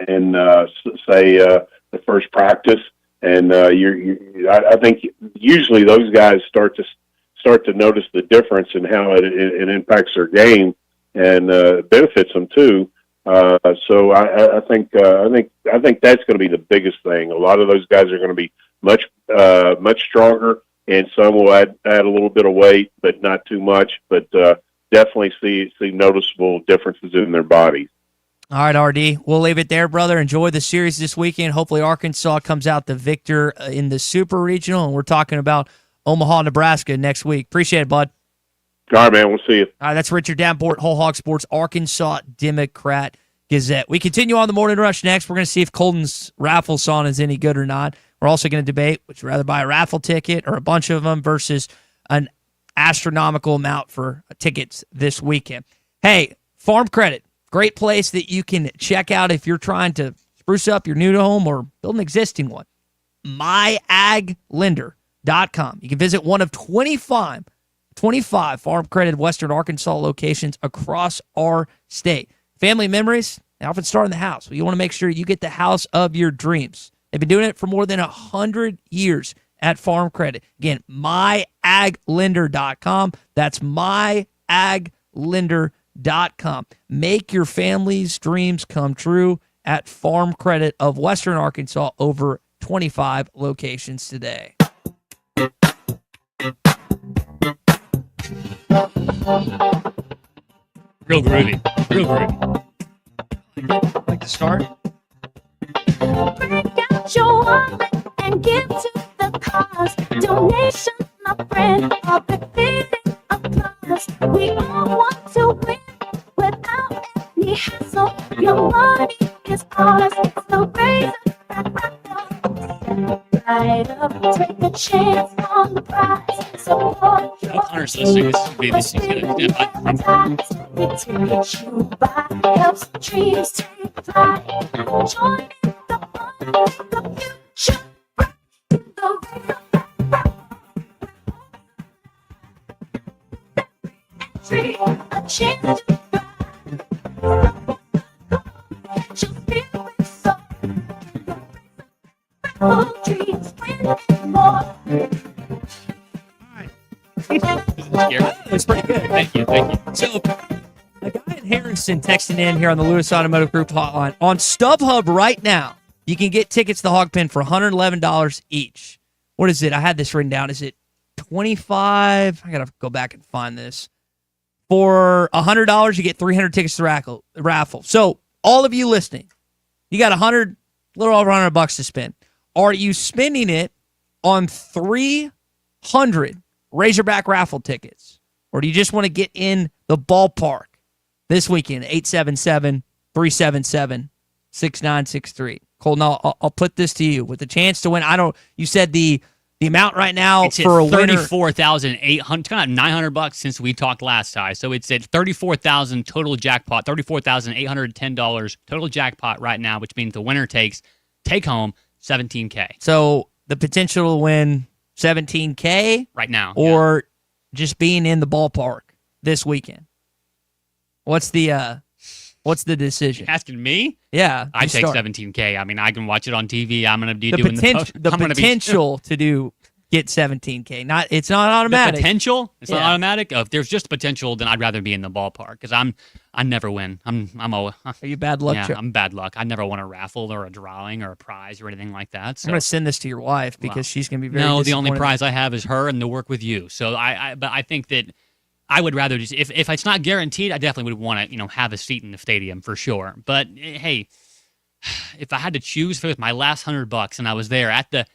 say the first practice. And I think usually those guys start to notice the difference in how it impacts their game and benefits them too. So I think that's going to be the biggest thing. A lot of those guys are going to be much stronger, and some will add a little bit of weight, but not too much. But definitely see noticeable differences in their bodies. All right, RD, we'll leave it there, brother. Enjoy the series this weekend. Hopefully Arkansas comes out the victor in the Super Regional, and we're talking about Omaha, Nebraska next week. Appreciate it, bud. All right, man. We'll see you. All right, that's Richard Davenport, Whole Hog Sports, Arkansas Democrat Gazette. We continue on the Morning Rush next. We're going to see if Colton's raffle song is any good or not. We're also going to debate would you rather buy a raffle ticket or a bunch of them versus an astronomical amount for tickets this weekend. Hey, Farm Credit. Great place that you can check out if you're trying to spruce up your new home or build an existing one. MyAgLender.com. You can visit one of 25 Farm Credit Western Arkansas locations across our state. Family memories, they often start in the house. Well, you want to make sure you get the house of your dreams. They've been doing it for more than 100 years at Farm Credit. Again, myaglender.com. That's myaglender.com. Make your family's dreams come true at Farm Credit of Western Arkansas, over 25 locations today. Real groovy. Real groovy. Like to start? Break out your wallet and give to the cause. Donation, my friend, a befitting applause. We all want to win without any hassle. Your money is ours. It's the razor that rattles. Light up, take a chance on the prize. Support your Connor's listening. This should be this is gonna we teach you by, helps dreams take flight. Join in the fun, the future bright. The razor entry, a chance to thrive. Your spirit soar, dreams win more. It's pretty good. Thank you. Thank you. So, a guy in Harrison texting in here on the Lewis Automotive Group hotline. On StubHub right now, you can get tickets to Hog Pen for $111 each. What is it? I had this written down. Is it $25? I got to go back and find this. For $100, you get 300 tickets to the raffle. So, all of you listening, you got a little over $100 to spend. Are you spending it on 300 Razorback raffle tickets? Or do you just want to get in the ballpark this weekend? 877-377-6963. Colton, I'll put this to you with the chance to win. You said the amount right now it's for a winner. $34,800, kind of $900 since we talked last time. So it's at $34,000 total jackpot, $34,810 total jackpot right now, which means the winner take home $17K. So the potential to win $17K right now, or just being in the ballpark this weekend. What's the decision? You're asking me? Yeah, I take start. $17K. I mean, I can watch it on TV. I'm going to be The doing potential to get $17K. It's not automatic. The potential? It's not automatic. If there's just potential, then I'd rather be in the ballpark because I never win. Are you bad luck? Yeah, I'm bad luck. I never won a raffle or a drawing or a prize or anything like that. So. I'm going to send this to your wife because she's going to be very No, the disappointed. only prize I have is her and to work with you. So but I think that I would rather just if it's not guaranteed, I definitely would want to have a seat in the stadium for sure. But hey, if I had to choose for my last $100 and I was there at the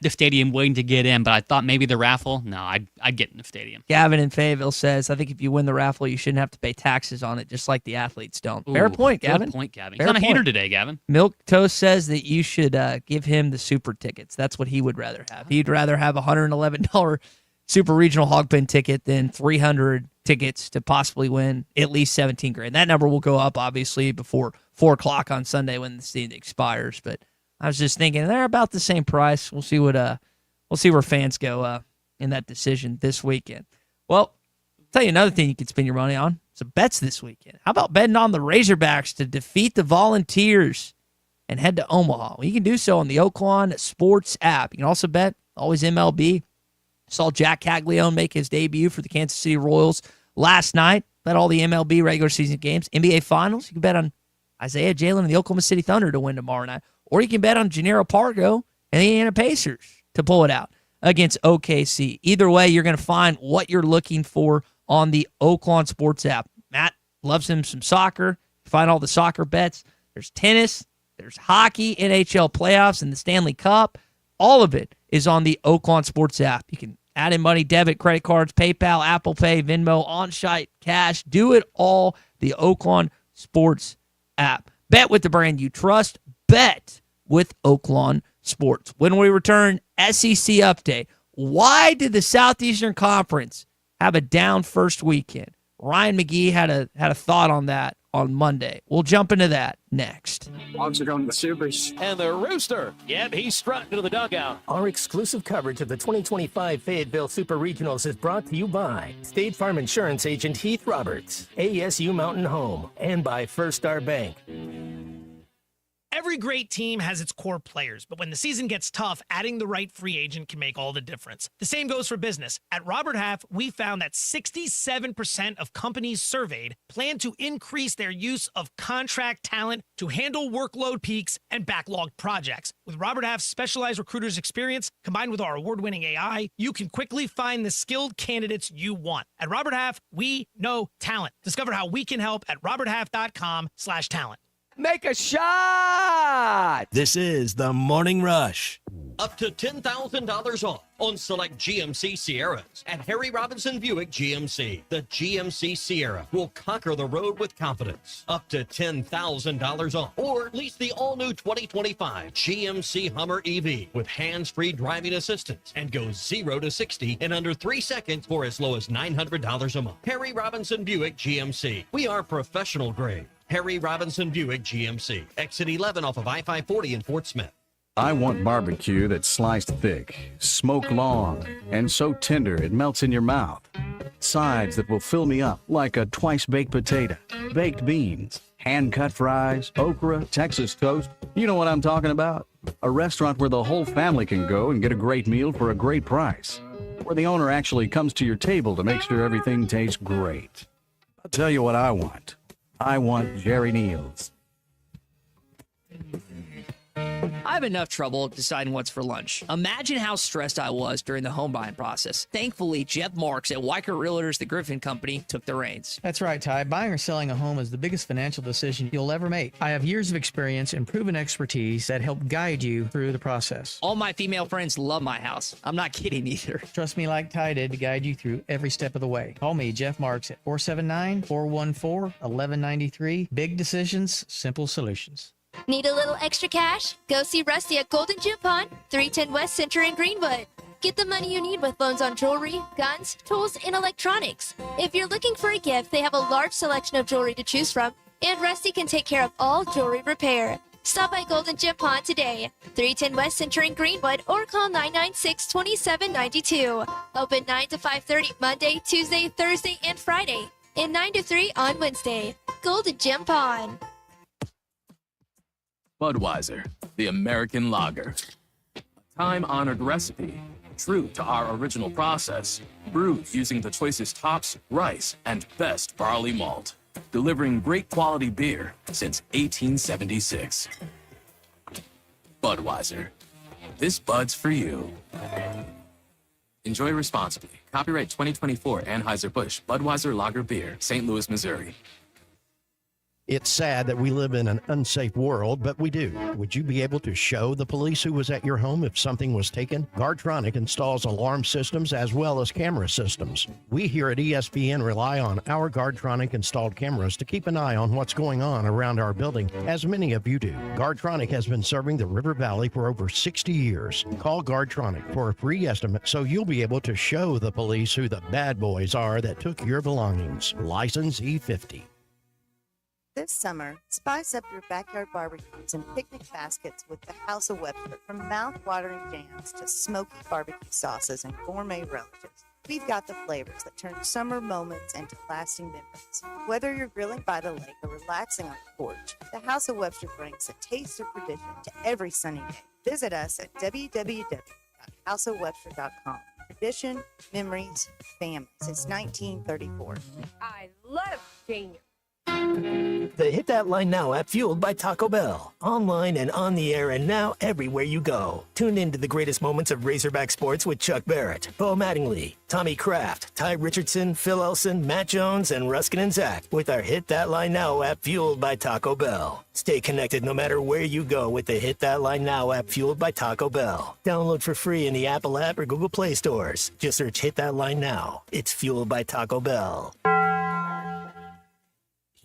stadium waiting to get in, but I thought maybe the raffle, no, I'd get in the stadium. Gavin in Fayetteville says, I think if you win the raffle, you shouldn't have to pay taxes on it, just like the athletes don't. Fair point, Gavin. Good point, Gavin. He's on a heater today, Gavin. Milk Toast says that you should give him the super tickets. That's what he would rather have. He'd rather have a $111 super regional hog pen ticket than 300 tickets to possibly win at least $17,000. That number will go up, obviously, before 4 o'clock on Sunday when the season expires. But I was just thinking they're about the same price. We'll see where fans go in that decision this weekend. Well, I'll tell you another thing you can spend your money on. Some bets this weekend. How about betting on the Razorbacks to defeat the Volunteers and head to Omaha? Well, you can do so on the Oaklawn Sports app. You can also bet always MLB. Saw Jack Caglione make his debut for the Kansas City Royals last night. Bet all the MLB regular season games. NBA Finals, you can bet on Isaiah Jalen and the Oklahoma City Thunder to win tomorrow night. Or you can bet on Gennaro Pargo and the Indiana Pacers to pull it out against OKC. Either way, you're going to find what you're looking for on the Oaklawn Sports app. Matt loves him some soccer. Find all the soccer bets. There's tennis. There's hockey, NHL playoffs, and the Stanley Cup. All of it is on the Oaklawn Sports app. You can add in money, debit, credit cards, PayPal, Apple Pay, Venmo, on-site cash. Do it all the Oaklawn Sports app. Bet with the brand you trust. Bet with Oaklawn Sports. When we return, SEC update. Why did the Southeastern Conference have a down first weekend? Ryan McGee had a thought on that on Monday. We'll jump into that next. Hogs are going to the Supers. And the Rooster. Yep, he's strutting to the dugout. Our exclusive coverage of the 2025 Fayetteville Super Regionals is brought to you by State Farm Insurance Agent Heath Roberts, ASU Mountain Home, and by First Star Bank. Every great team has its core players, but when the season gets tough, adding the right free agent can make all the difference. The same goes for business. At Robert Half, we found that 67% of companies surveyed plan to increase their use of contract talent to handle workload peaks and backlogged projects. With Robert Half's specialized recruiters' experience, combined with our award-winning AI, you can quickly find the skilled candidates you want. At Robert Half, we know talent. Discover how we can help at roberthalf.com/talent. Make a shot! This is the Morning Rush. Up to $10,000 off on select GMC Sierras at Harry Robinson Buick GMC. The GMC Sierra will conquer the road with confidence. Up to $10,000 off. Or lease the all-new 2025 GMC Hummer EV with hands-free driving assistance and go 0 to 60 in under 3 seconds for as low as $900 a month. Harry Robinson Buick GMC. We are professional grade. Harry Robinson Buick GMC. Exit 11 off of I-540 in Fort Smith. I want barbecue that's sliced thick, smoked long, and so tender it melts in your mouth. Sides that will fill me up like a twice-baked potato, baked beans, hand-cut fries, okra, Texas toast. You know what I'm talking about? A restaurant where the whole family can go and get a great meal for a great price. Where the owner actually comes to your table to make sure everything tastes great. I'll tell you what I want. I want Jerry Neal's. I have enough trouble deciding what's for lunch. Imagine how stressed I was during the home buying process. Thankfully, Jeff Marks at Weicker Realtors, the Griffin Company, took the reins. That's right, Ty. Buying or selling a home is the biggest financial decision you'll ever make. I have years of experience and proven expertise that help guide you through the process. All my female friends love my house. I'm not kidding either. Trust me like Ty did to guide you through every step of the way. Call me, Jeff Marks, at 479-414-1193. Big decisions, simple solutions. Need a little extra cash? Go see Rusty at Golden Gym Pond, 310 West Center in Greenwood. Get the money you need with loans on jewelry, guns, tools, and electronics. If you're looking for a gift, they have a large selection of jewelry to choose from, and Rusty can take care of all jewelry repair. Stop by Golden Gym Pond today, 310 West Center in Greenwood, or call 996-2792. Open 9 to 5:30 Monday, Tuesday, Thursday, and Friday, and 9 to 3 on Wednesday. Golden Gym Pond. Budweiser, the American lager. A time-honored recipe, true to our original process, brewed using the choicest hops, rice, and best barley malt, delivering great quality beer since 1876. Budweiser. This Bud's for you. Enjoy responsibly. Copyright 2024 Anheuser-Busch Budweiser Lager Beer, St. Louis, Missouri. It's sad that we live in an unsafe world, but we do. Would you be able to show the police who was at your home if something was taken? Guardtronic installs alarm systems as well as camera systems. We here at ESPN rely on our Guardtronic installed cameras to keep an eye on what's going on around our building, as many of you do. Guardtronic has been serving the River Valley for over 60 years. Call Guardtronic for a free estimate so you'll be able to show the police who the bad boys are that took your belongings. License E50. This summer, spice up your backyard barbecues and picnic baskets with the House of Webster. From mouth-watering jams to smoky barbecue sauces and gourmet relish, we've got the flavors that turn summer moments into lasting memories. Whether you're grilling by the lake or relaxing on the porch, the House of Webster brings a taste of tradition to every sunny day. Visit us at www.houseofwebster.com. Tradition, memories, family since 1934. I love jam. The Hit That Line Now app, fueled by Taco Bell. Online and on the air and now everywhere you go. Tune in to the greatest moments of Razorback sports with Chuck Barrett, Bo Mattingly, Tommy Kraft, Ty Richardson, Phil Elson, Matt Jones, and Ruskin and Zach with our Hit That Line Now app, fueled by Taco Bell. Stay connected no matter where you go with the Hit That Line Now app, fueled by Taco Bell. Download for free in the Apple app or Google Play stores. Just search Hit That Line Now. It's fueled by Taco Bell.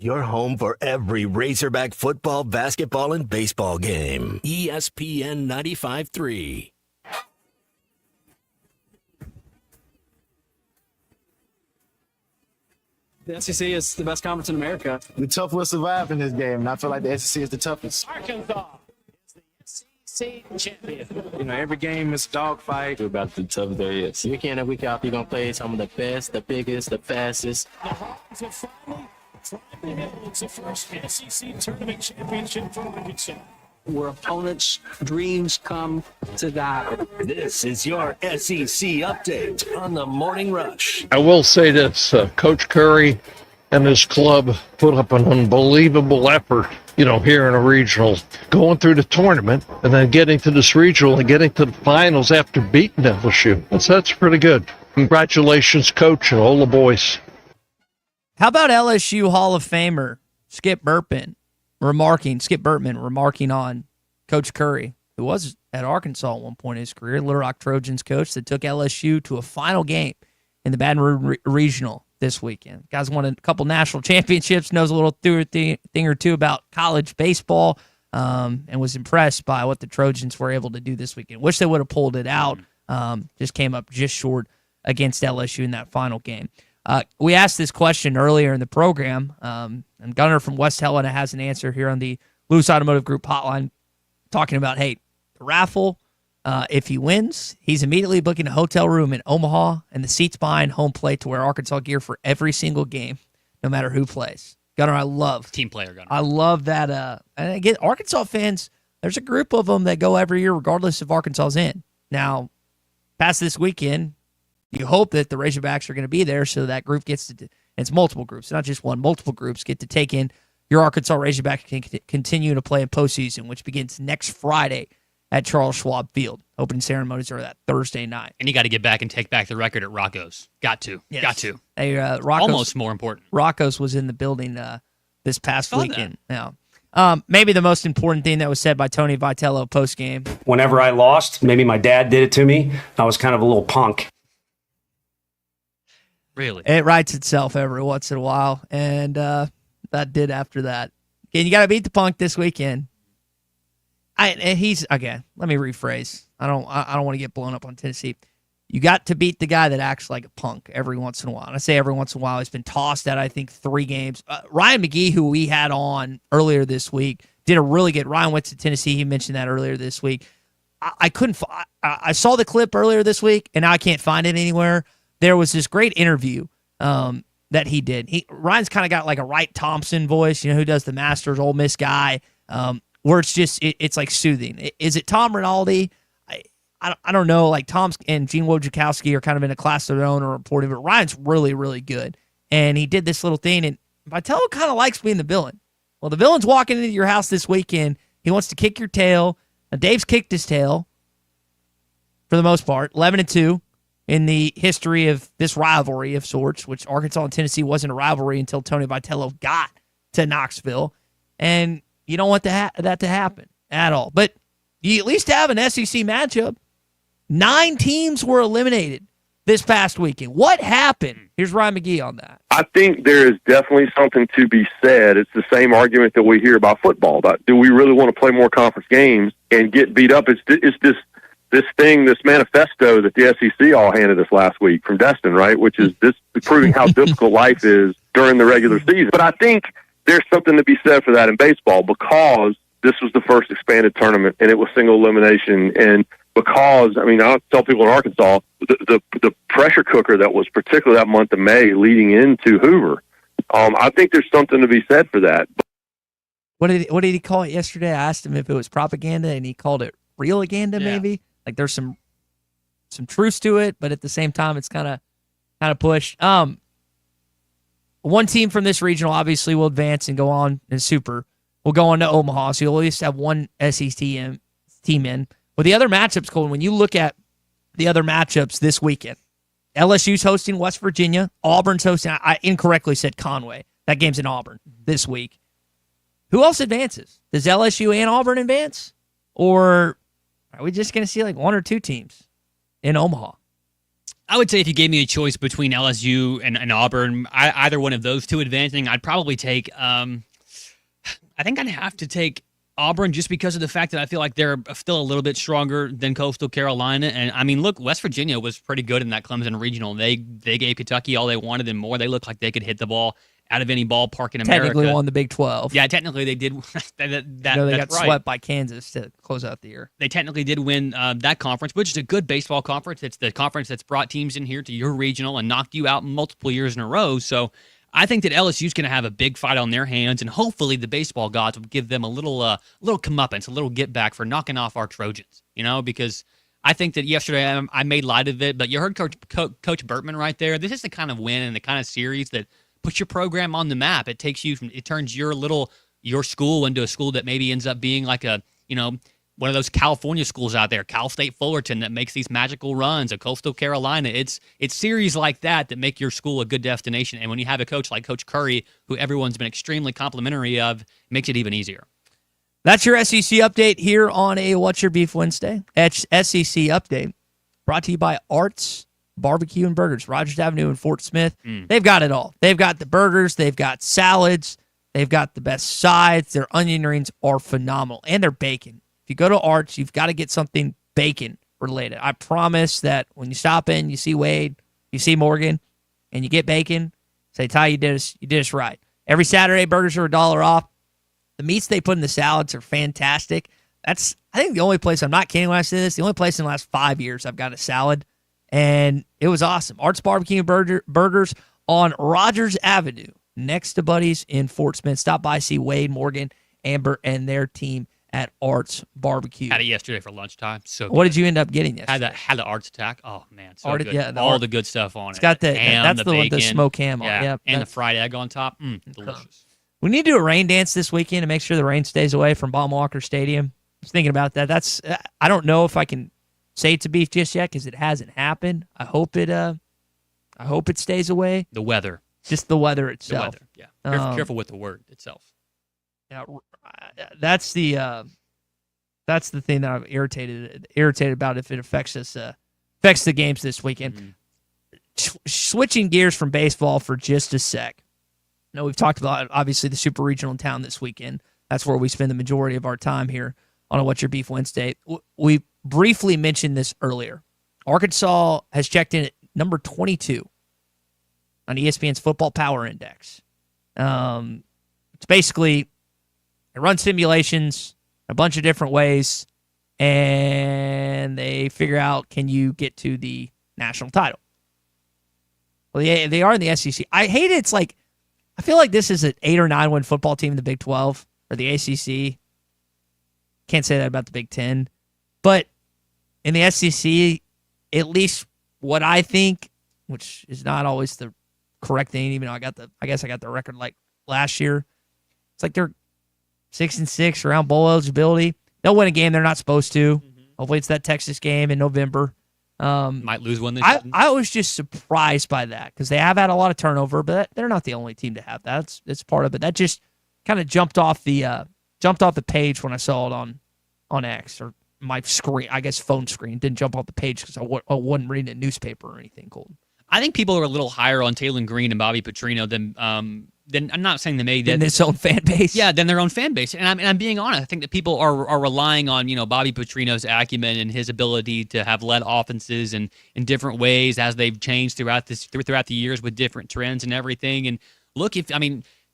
Your home for every Razorback football, basketball, and baseball game. ESPN 95.3. The SEC is the best conference in America. The tough will survive in this game, and I feel like the SEC is the toughest. Arkansas is the SEC champion. You know, every game is a dogfight. We're about the toughest there is. Week in and week out, you're going to play some of the best, the biggest, the fastest. The Hawks have finally climbed the hill. It's the first SEC tournament championship for Arkansas. where opponents' dreams come to die. This is your SEC update on the Morning Rush. I will say this, Coach Curry and his club put up an unbelievable effort, here in a regional, going through the tournament and then getting to this regional and getting to the finals after beating LSU. That's pretty good. Congratulations, Coach, and all the boys. How about LSU Hall of Famer Skip Bertman remarking on Coach Curry, who was at Arkansas at one point in his career, Little Rock Trojans coach that took LSU to a final game in the Baton Rouge Regional this weekend. Guys won a couple national championships, knows a little thing or two about college baseball, and was impressed by what the Trojans were able to do this weekend. Wish they would have pulled it out. Just came up just short against LSU in that final game. We asked this question earlier in the program, and Gunnar from West Helena has an answer here on the Loose Automotive Group hotline, talking about, hey, the raffle, if he wins, he's immediately booking a hotel room in Omaha and the seats behind home plate to wear Arkansas gear for every single game, no matter who plays. Gunnar, I love. Team player, Gunnar. I love that. And again, Arkansas fans, there's a group of them that go every year regardless if Arkansas's in. Now, past this weekend, you hope that the Razorbacks are going to be there so that group gets to, and it's multiple groups, not just one, multiple groups get to take in your Arkansas Razorbacks can continue to play in postseason, which begins next Friday at Charles Schwab Field. Opening ceremonies are that Thursday night. And you got to get back and take back the record at Rocco's. Got to. Yes. Got to. Hey, almost more important. Rocco's was in the building this past weekend. Yeah. Maybe the most important thing that was said by Tony Vitello post-game. Whenever I lost, maybe my dad did it to me, I was kind of a little punk. Really? It writes itself every once in a while, and that did after that. Again, you got to beat the punk this weekend. Let me rephrase. I don't want to get blown up on Tennessee. You got to beat the guy that acts like a punk every once in a while. And I say every once in a while. He's been tossed at, I think, 3 games. Ryan McGee, who we had on earlier this week, did a really good. Ryan went to Tennessee. He mentioned that earlier this week. I saw the clip earlier this week, and now I can't find it anywhere. There was this great interview that he did. Ryan's kind of got like a Wright Thompson voice, who does the Masters, Ole Miss guy, where it's just it's like soothing. Is it Tom Rinaldi? I don't know. Like Tom and Gene Wojciechowski are kind of in a class of their own or reporting, but Ryan's really, really good. And he did this little thing, and Vitello kind of likes being the villain. Well, the villain's walking into your house this weekend. He wants to kick your tail. Now, Dave's kicked his tail for the most part, 11-2 in the history of this rivalry of sorts, which Arkansas and Tennessee wasn't a rivalry until Tony Vitello got to Knoxville. And you don't want that to happen at all. But you at least have an SEC matchup. 9 teams were eliminated this past weekend. What happened? Here's Ryan McGee on that. I think there is definitely something to be said. It's the same argument that we hear about football. About, do we really want to play more conference games and get beat up? It's this manifesto that the SEC all handed us last week from Destin, right? Which is this proving how difficult life is during the regular season. But I think there's something to be said for that in baseball because this was the first expanded tournament and it was single elimination. And because, I'll tell people in Arkansas, the pressure cooker that was particularly that month of May leading into Hoover, I think there's something to be said for that. What did he call it yesterday? I asked him if it was propaganda, and he called it real-aganda, maybe. Like there's some truth to it, but at the same time, it's kind of pushed. One team from this regional obviously will advance and go on in Super. We'll go on to Omaha, so you'll at least have one SEC team in. Well, the other matchups, Colin, when you look at the other matchups this weekend, LSU's hosting West Virginia. Auburn's hosting, I incorrectly said Conway. That game's in Auburn this week. Who else advances? Does LSU and Auburn advance? Or are we just going to see like 1 or 2 teams in Omaha? I would say if you gave me a choice between LSU and Auburn, either one of those two advancing, I'd probably take, I think I'd have to take Auburn just because of the fact that I feel like they're still a little bit stronger than Coastal Carolina. And look, West Virginia was pretty good in that Clemson regional. They gave Kentucky all they wanted and more. They looked like they could hit the ball out of any ballpark in America. Technically won the Big 12. Yeah, technically they did. They got swept by Kansas to close out the year. They technically did win that conference, which is a good baseball conference. It's the conference that's brought teams in here to your regional and knocked you out multiple years in a row. So I think that LSU's going to have a big fight on their hands, and hopefully the baseball gods will give them a little comeuppance, a little get back for knocking off our Trojans. Because I think that yesterday I made light of it, but you heard Coach Burtman right there. This is the kind of win and the kind of series that puts your program on the map. It turns your school into a school that maybe ends up being like a one of those California schools out there, Cal State Fullerton, that makes these magical runs, a Coastal Carolina. It's series like that make your school a good destination. And when you have a coach like Coach Curry, who everyone's been extremely complimentary of, it makes it even easier. That's your SEC update here on a What's Your Beef Wednesday. SEC update brought to you by Arts Barbecue and Burgers, Rogers Avenue in Fort Smith. They've got it all. They've got the burgers. They've got salads. They've got the best sides. Their onion rings are phenomenal. And their bacon. If you go to Arts, you've got to get something bacon related. I promise that when you stop in, you see Wade, you see Morgan, and you get bacon, say, Ty, you did us right. Every Saturday, burgers are $1 off. The meats they put in the salads are fantastic. That's, I think, the only place, I'm not kidding when I say this, the only place in the last 5 years I've got a salad, and it was awesome. Arts Barbecue and Burgers on Rogers Avenue, next to Buddy's in Fort Smith. Stop by, see Wade, Morgan, Amber, and their team at Arts Barbecue. Had it yesterday for lunchtime. So what did you end up getting yesterday? Had the Arts attack. Oh man, so good. Yeah, all the good stuff on it. It's got the ham, that's the one bacon, with the smoked ham on. Yeah, Yep, and the fried egg on top. Delicious. We need to do a rain dance this weekend to make sure the rain stays away from Baum Walker Stadium. I was thinking about that. That's I don't know if I can say it's a beef just yet because it hasn't happened. I hope it stays away. The weather. Just the weather itself. The weather. Yeah. Careful with the word itself. Yeah, that's the thing that I'm irritated about if it affects the games this weekend. Switching gears from baseball for just a sec. No, we've talked about obviously the Super Regional in town this weekend. That's where we spend the majority of our time here on a What's Your Beef Wednesday. We briefly mentioned this earlier. Arkansas has checked in at number 22 on ESPN's Football Power Index. It's basically it runs simulations a bunch of different ways, and they figure out, can you get to the national title? Well, they are in the SEC. I hate it. It's like, I feel like this is an 8 or 9 win football team in the Big 12 or the ACC. Can't say that about the Big 10. But in the SEC, at least what I think, which is not always the correct thing, even though I guess I got the record like last year. It's like they're 6-6 around bowl eligibility. They'll win a game they're not supposed to. Hopefully it's that Texas game in November. Might lose one this year. I was just surprised by that because they have had a lot of turnover, but they're not the only team to have that. It's part of it. That just kind of jumped off the page when I saw it on X or my screen. I guess phone screen didn't jump off the page because I wasn't reading a newspaper or anything. Colton. I think people are a little higher on Taylor Green and Bobby Petrino than I'm not saying they made than its own fan base. Yeah, than their own fan base. And I'm being honest. I think that people are relying on Bobby Petrino's acumen and his ability to have led offenses in different ways as they've changed throughout the years with different trends and everything. And look,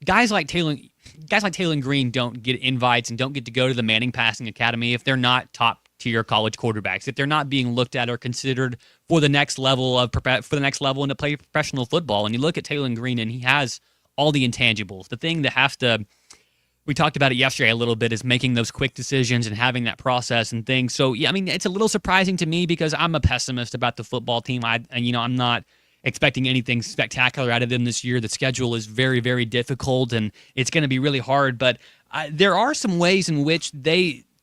guys like Taylor Green don't get invites and don't get to go to the Manning Passing Academy if they're not top tier college quarterbacks, if they're not being looked at or considered for the next level and to play professional football. And you look at Taylor Green and he has all the intangibles. The thing that we talked about it yesterday a little bit, is making those quick decisions and having that process and things. So yeah, it's a little surprising to me because I'm a pessimist about the football team. I'm not expecting anything spectacular out of them this year. The schedule is very, very difficult and it's going to be really hard. But there are some ways in which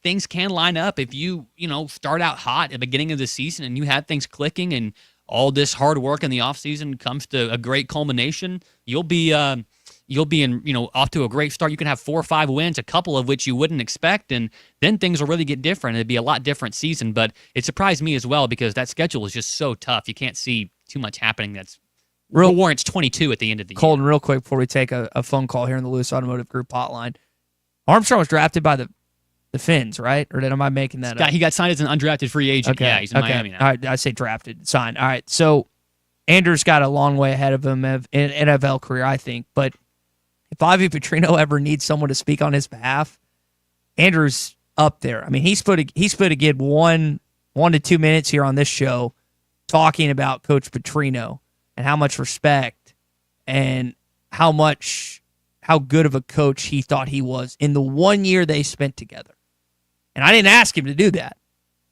things can line up if you start out hot at the beginning of the season and you have things clicking and all this hard work in the offseason comes to a great culmination. You'll be off to a great start. You can have 4 or 5 wins, a couple of which you wouldn't expect, and then things will really get different. It'd be a lot different season, but it surprised me as well because that schedule is just so tough. You can't see too much happening that's warrants 22 at the end of the year. Colton, real quick before we take a phone call here in the Lewis Automotive Group hotline. Armstrong was drafted by the Finns, right? Or am I making that up? He got signed as an undrafted free agent. Okay. Yeah, he's in Miami now. All right, I say drafted, signed. All right, so Andrew's got a long way ahead of him in an NFL career, I think. But if Bobby Petrino ever needs someone to speak on his behalf, Andrew's up there. He's put a good 1 to 2 minutes here on this show talking about Coach Petrino and how much respect and how good of a coach he thought he was in the 1 year they spent together. And I didn't ask him to do that.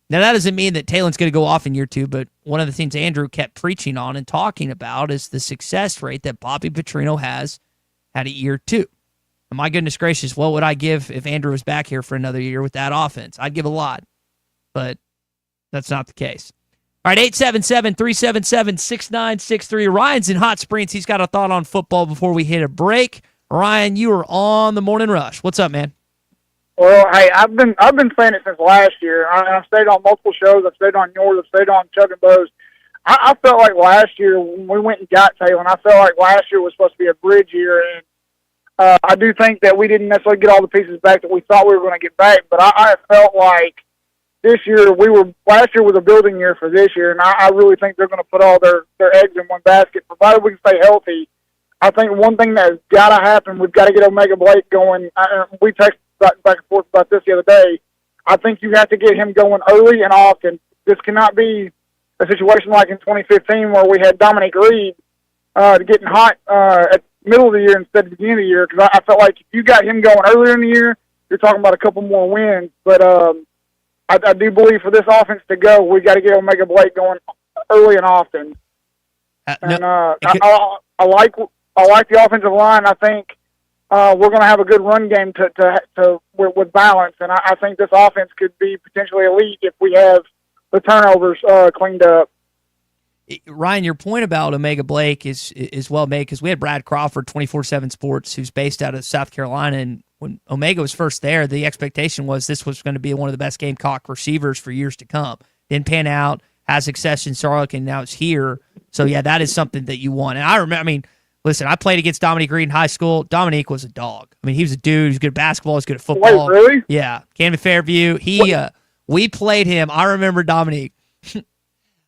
Now, that doesn't mean that Talen's going to go off in year 2, but one of the things Andrew kept preaching on and talking about is the success rate that Bobby Petrino has at year 2. And my goodness gracious, what would I give if Andrew was back here for another year with that offense? I'd give a lot, but that's not the case. All right, 877-377-6963. Ryan's in Hot Springs. He's got a thought on football before we hit a break. Ryan, you are on the Morning Rush. What's up, man? Well, hey, I've been saying it since last year. I've stayed on multiple shows. I've stayed on yours. I've stayed on Chuck and Bo's. I felt like last year when we went and got Taylor, I felt like last year was supposed to be a bridge year, and I do think that we didn't necessarily get all the pieces back that we thought we were going to get back. But I felt like this year last year was a building year for this year, and I really think they're going to put all their eggs in one basket, provided we can stay healthy. I think one thing that's got to happen, we've got to get Omega Blake going. We texted back and forth about this the other day. I think you have to get him going early and often. This cannot be a situation like in 2015 where we had Dominic Reed getting hot at the middle of the year instead of the beginning of the year, because I felt like if you got him going earlier in the year, you're talking about a couple more wins. But I do believe for this offense to go, we got to get Omega Blake going early and often. I like the offensive line. I think we're going to have a good run game with balance, and I think this offense could be potentially elite if we have the turnovers cleaned up. Ryan, your point about Omega Blake is well made, because we had Brad Crawford, 24/7 Sports, who's based out of South Carolina, and when Omega was first there, the expectation was this was going to be one of the best Gamecock receivers for years to come. Didn't pan out, has success in Charlotte, and now it's here. So, yeah, that is something that you want. And I remember, listen, I played against Dominique Reed in high school. Dominique was a dog. He was a dude. He was good at basketball. He was good at football. Wait, really? Yeah. Camden Fairview. We played him. I remember Dominique.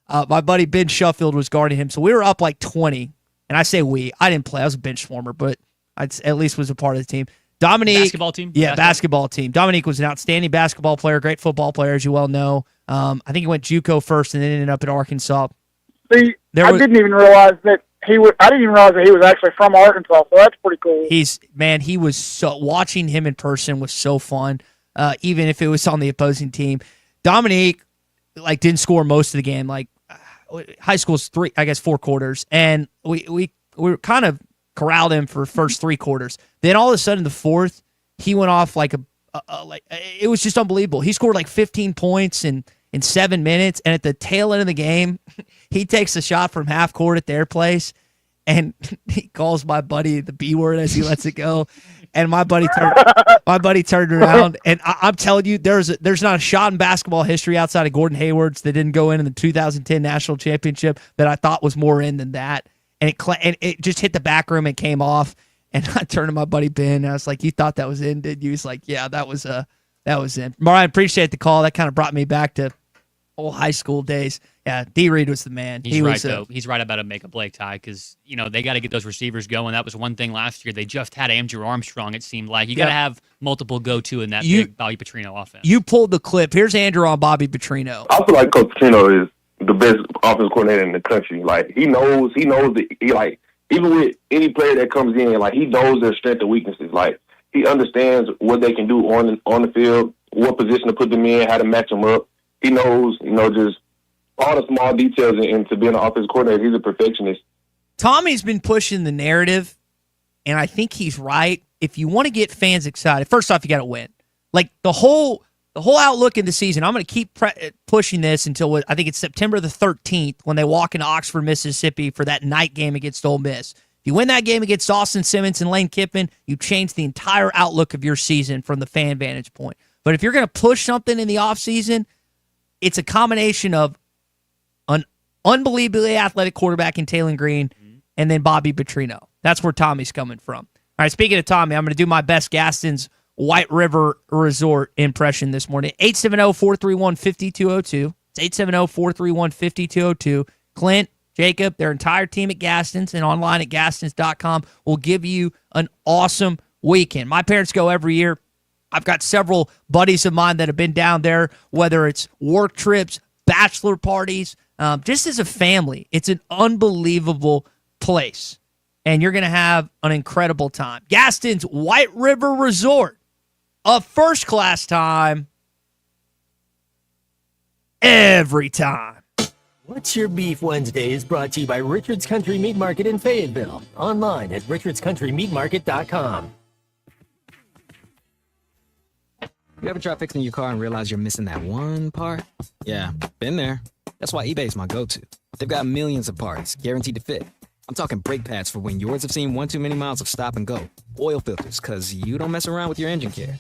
My buddy Ben Shuffield was guarding him. So we were up like 20. And I say we. I didn't play. I was a bench warmer, but I at least was a part of the team. Dominique. Basketball team? Yeah, basketball team. Dominique was an outstanding basketball player, great football player, as you well know. I think he went JUCO first and then ended up at Arkansas. See, I didn't even realize that he was actually from Arkansas, so that's pretty cool. He was so, watching him in person was so fun, even if it was on the opposing team. Dominique, didn't score most of the game. High school's 4 quarters, and we kind of corralled him for the first 3 quarters. Then all of a sudden, the fourth, he went off it was just unbelievable. He scored 15 points in 7 minutes, and at the tail end of the game, he takes a shot from half court at their place, and he calls my buddy the B word as he lets it go. And my buddy turned around, and I'm telling you, there's not a shot in basketball history outside of Gordon Hayward's that didn't go in the 2010 national championship that I thought was more in than that. And it just hit the back rim and came off. And I turned to my buddy Ben, and I was like, "You thought that was in, did you?" He's like, "Yeah, that was in." Brian, appreciate the call. That kind of brought me back to old high school days. Yeah, D. Reed was the man. He's right, though. He's right about Omega Blake, Ty, because they got to get those receivers going. That was one thing last year. They just had Andrew Armstrong, it seemed like. You got to have multiple go-to in that big Bobby Petrino offense. You pulled the clip. Here's Andrew on Bobby Petrino. I feel like Coach Petrino is the best offensive coordinator in the country. He knows even with any player that comes in, he knows their strengths and weaknesses. He understands what they can do on the field, what position to put them in, how to match them up. He knows, just all the small details into being an offensive coordinator. He's a perfectionist. Tommy's been pushing the narrative, and I think he's right. If you want to get fans excited, first off, you got to win. The whole outlook in the season, I'm going to keep pushing this until I think it's September the 13th when they walk into Oxford, Mississippi for that night game against Ole Miss. If you win that game against Austin Simmons and Lane Kiffin, you change the entire outlook of your season from the fan vantage point. But if you're going to push something in the offseason, it's a combination of an unbelievably athletic quarterback in Taylor Green and then Bobby Petrino. That's where Tommy's coming from. All right, speaking of Tommy, I'm going to do my best Gaston's White River Resort impression this morning. 870-431-5202. It's 870-431-5202. Clint, Jacob, their entire team at Gaston's and online at gastons.com will give you an awesome weekend. My parents go every year. I've got several buddies of mine that have been down there, whether it's work trips, bachelor parties, just as a family. It's an unbelievable place. and you're going to have an incredible time. Gaston's White River Resort, a first-class time every time. What's Your Beef Wednesday is brought to you by Richard's Country Meat Market in Fayetteville. Online at richardscountrymeatmarket.com. You ever try fixing your car and realize you're missing that one part? Yeah, been there. That's why eBay's my go-to. They've got millions of parts, guaranteed to fit. I'm talking brake pads for when yours have seen one too many miles of stop and go. Oil filters, because you don't mess around with your engine care.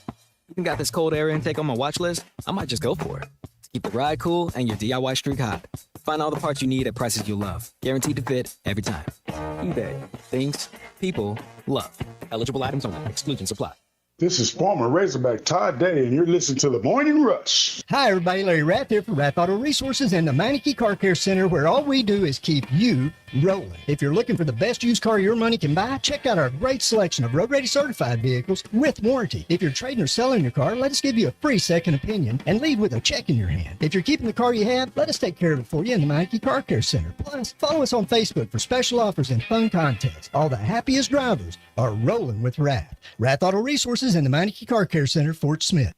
Even got this cold air intake on my watch list. I might just go for it. To keep the ride cool and your DIY streak hot. Find all the parts you need at prices you'll love. Guaranteed to fit every time. eBay. Things people love. Eligible items only. Exclusions apply. This is former Razorback Todd Day, and you're listening to the Morning Rush. Hi, everybody. Larry Rath here from Rath Auto Resources and the Meineke Car Care Center, where all we do is keep you rolling. If you're looking for the best used car your money can buy, check out our great selection of road-ready certified vehicles with warranty. If you're trading or selling your car, let us give you a free second opinion and leave with a check in your hand. If you're keeping the car you have, let us take care of it for you in the Meineke Car Care Center. Plus, follow us on Facebook for special offers and fun contests. All the happiest drivers are rolling with Rath. Rath Auto Resources and the Meineke Car Care Center, Fort Smith.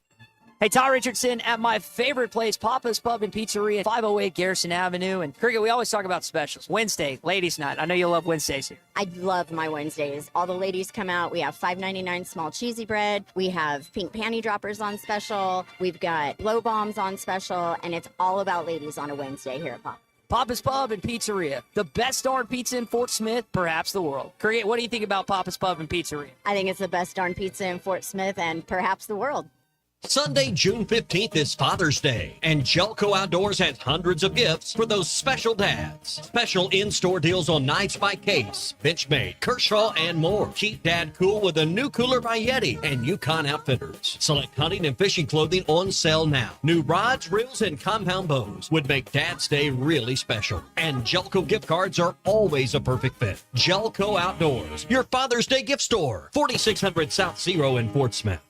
Hey, Ty Richardson at my favorite place, Papa's Pub and Pizzeria, 508 Garrison Avenue. And Cricket, we always talk about specials. Wednesday, ladies' night. I know you love Wednesdays here. I love my Wednesdays. All the ladies come out. We have $5.99 small cheesy bread. We have pink panty droppers on special. We've got blow bombs on special. And it's all about ladies on a Wednesday here at Papa. Papa's Pub and Pizzeria, the best darn pizza in Fort Smith, perhaps the world. Cricket, what do you think about Papa's Pub and Pizzeria? I think it's the best darn pizza in Fort Smith and perhaps the world. Sunday, June 15th is Father's Day, and Jelco Outdoors has hundreds of gifts for those special dads. Special in-store deals on knives by Case, Benchmade, Kershaw, and more. Keep Dad cool with a new cooler by Yeti and Yukon Outfitters. Select hunting and fishing clothing on sale now. New rods, reels, and compound bows would make Dad's Day really special. And Jelco gift cards are always a perfect fit. Jelco Outdoors, your Father's Day gift store. 4600 South Zero in Fort Smith.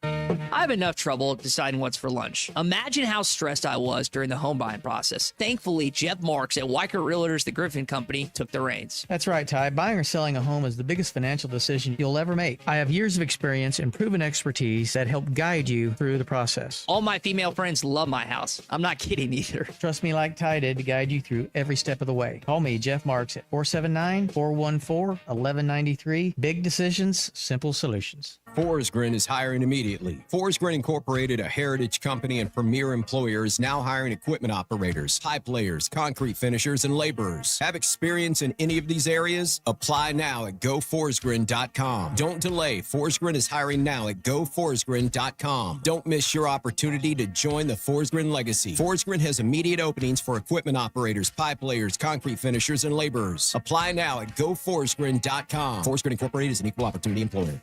I have enough trouble deciding what's for lunch. Imagine how stressed I was during the home buying process. Thankfully, Jeff Marks at Weicker Realtors, the Griffin Company, took the reins. That's right, Ty. Buying or selling a home is the biggest financial decision you'll ever make. I have years of experience and proven expertise that help guide you through the process. All my female friends love my house. I'm not kidding either. Trust me like Ty did to guide you through every step of the way. Call me, Jeff Marks, at 479-414-1193. Big decisions, simple solutions. Forsgren is hiring immediately. Forsgren Incorporated, a heritage company and premier employer, is now hiring equipment operators, pipe layers, concrete finishers, and laborers. Have experience in any of these areas? Apply now at goforsgren.com. Don't delay. Forsgren is hiring now at goforsgren.com. Don't miss your opportunity to join the Forsgren legacy. Forsgren has immediate openings for equipment operators, pipe layers, concrete finishers, and laborers. Apply now at goforsgren.com. Forsgren Incorporated is an equal opportunity employer.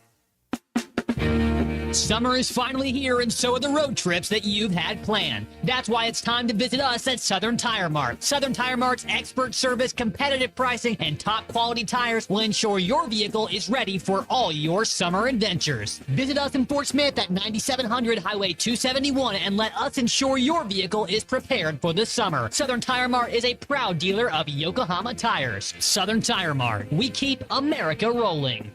Summer is finally here, and so are the road trips that you've had planned. That's why it's time to visit us at Southern Tire Mart. Southern Tire Mart's expert service, competitive pricing, and top quality tires will ensure your vehicle is ready for all your summer adventures. Visit us in Fort Smith at 9700 Highway 271 and let us ensure your vehicle is prepared for the summer. Southern Tire Mart is a proud dealer of Yokohama tires. Southern Tire Mart. We keep America rolling.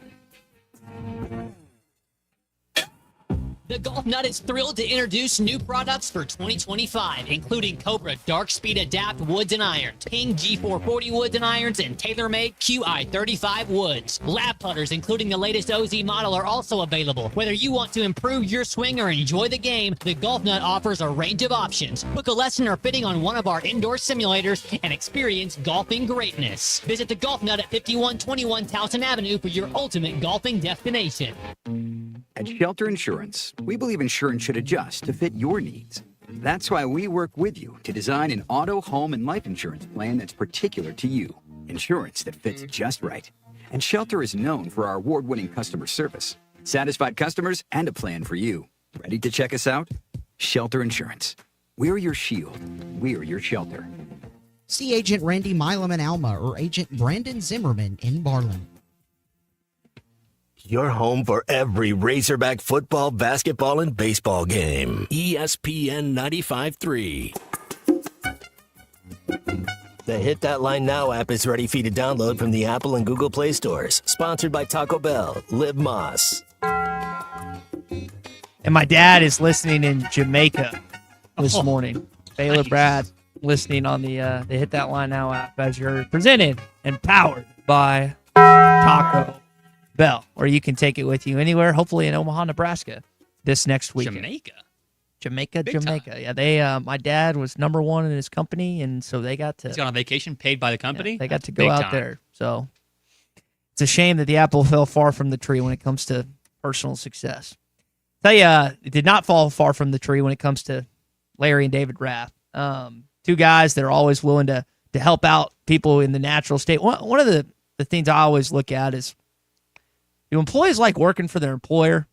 The Golf Nut is thrilled to introduce new products for 2025, including Cobra Dark Speed Adapt Woods and Irons, Ping G440 Woods and Irons, and TaylorMade QI35 Woods. Lab putters, including the latest OZ model, are also available. Whether you want to improve your swing or enjoy the game, the Golf Nut offers a range of options. Book a lesson or fitting on one of our indoor simulators and experience golfing greatness. Visit the Golf Nut at 5121 Towson Avenue for your ultimate golfing destination. At Shelter Insurance, we believe insurance should adjust to fit your needs. That's why we work with you to design an auto, home, and life insurance plan that's particular to you. Insurance that fits just right. And Shelter is known for our award-winning customer service, satisfied customers, and a plan for you. Ready to check us out? Shelter Insurance. We're your shield. We're your shelter. See Agent Randy Milam in Alma or Agent Brandon Zimmerman in Barlin. Your home for every Razorback football, basketball, and baseball game. ESPN 95.3. The Hit That Line Now app is ready for you to download from the Apple and Google Play stores. Sponsored by Taco Bell. Live Moss. And my dad is listening in Jamaica this morning. Baylor nice. Brad listening on the Hit That Line Now app as you're presented and powered by Taco Bell, or you can take it with you anywhere, hopefully in Omaha, Nebraska this next weekend. Jamaica. Yeah, they. My dad was number one in his company, and so they got to. He's gone on vacation, paid by the company. Yeah, they got That's to go big out time. there. So it's a shame that the apple fell far from the tree when it comes to personal success. Tell you, it did not fall far from the tree when it comes to Larry and David Rath. Two guys that are always willing to help out people in the natural state. One of the things I always look at is, do employees like working for their employer?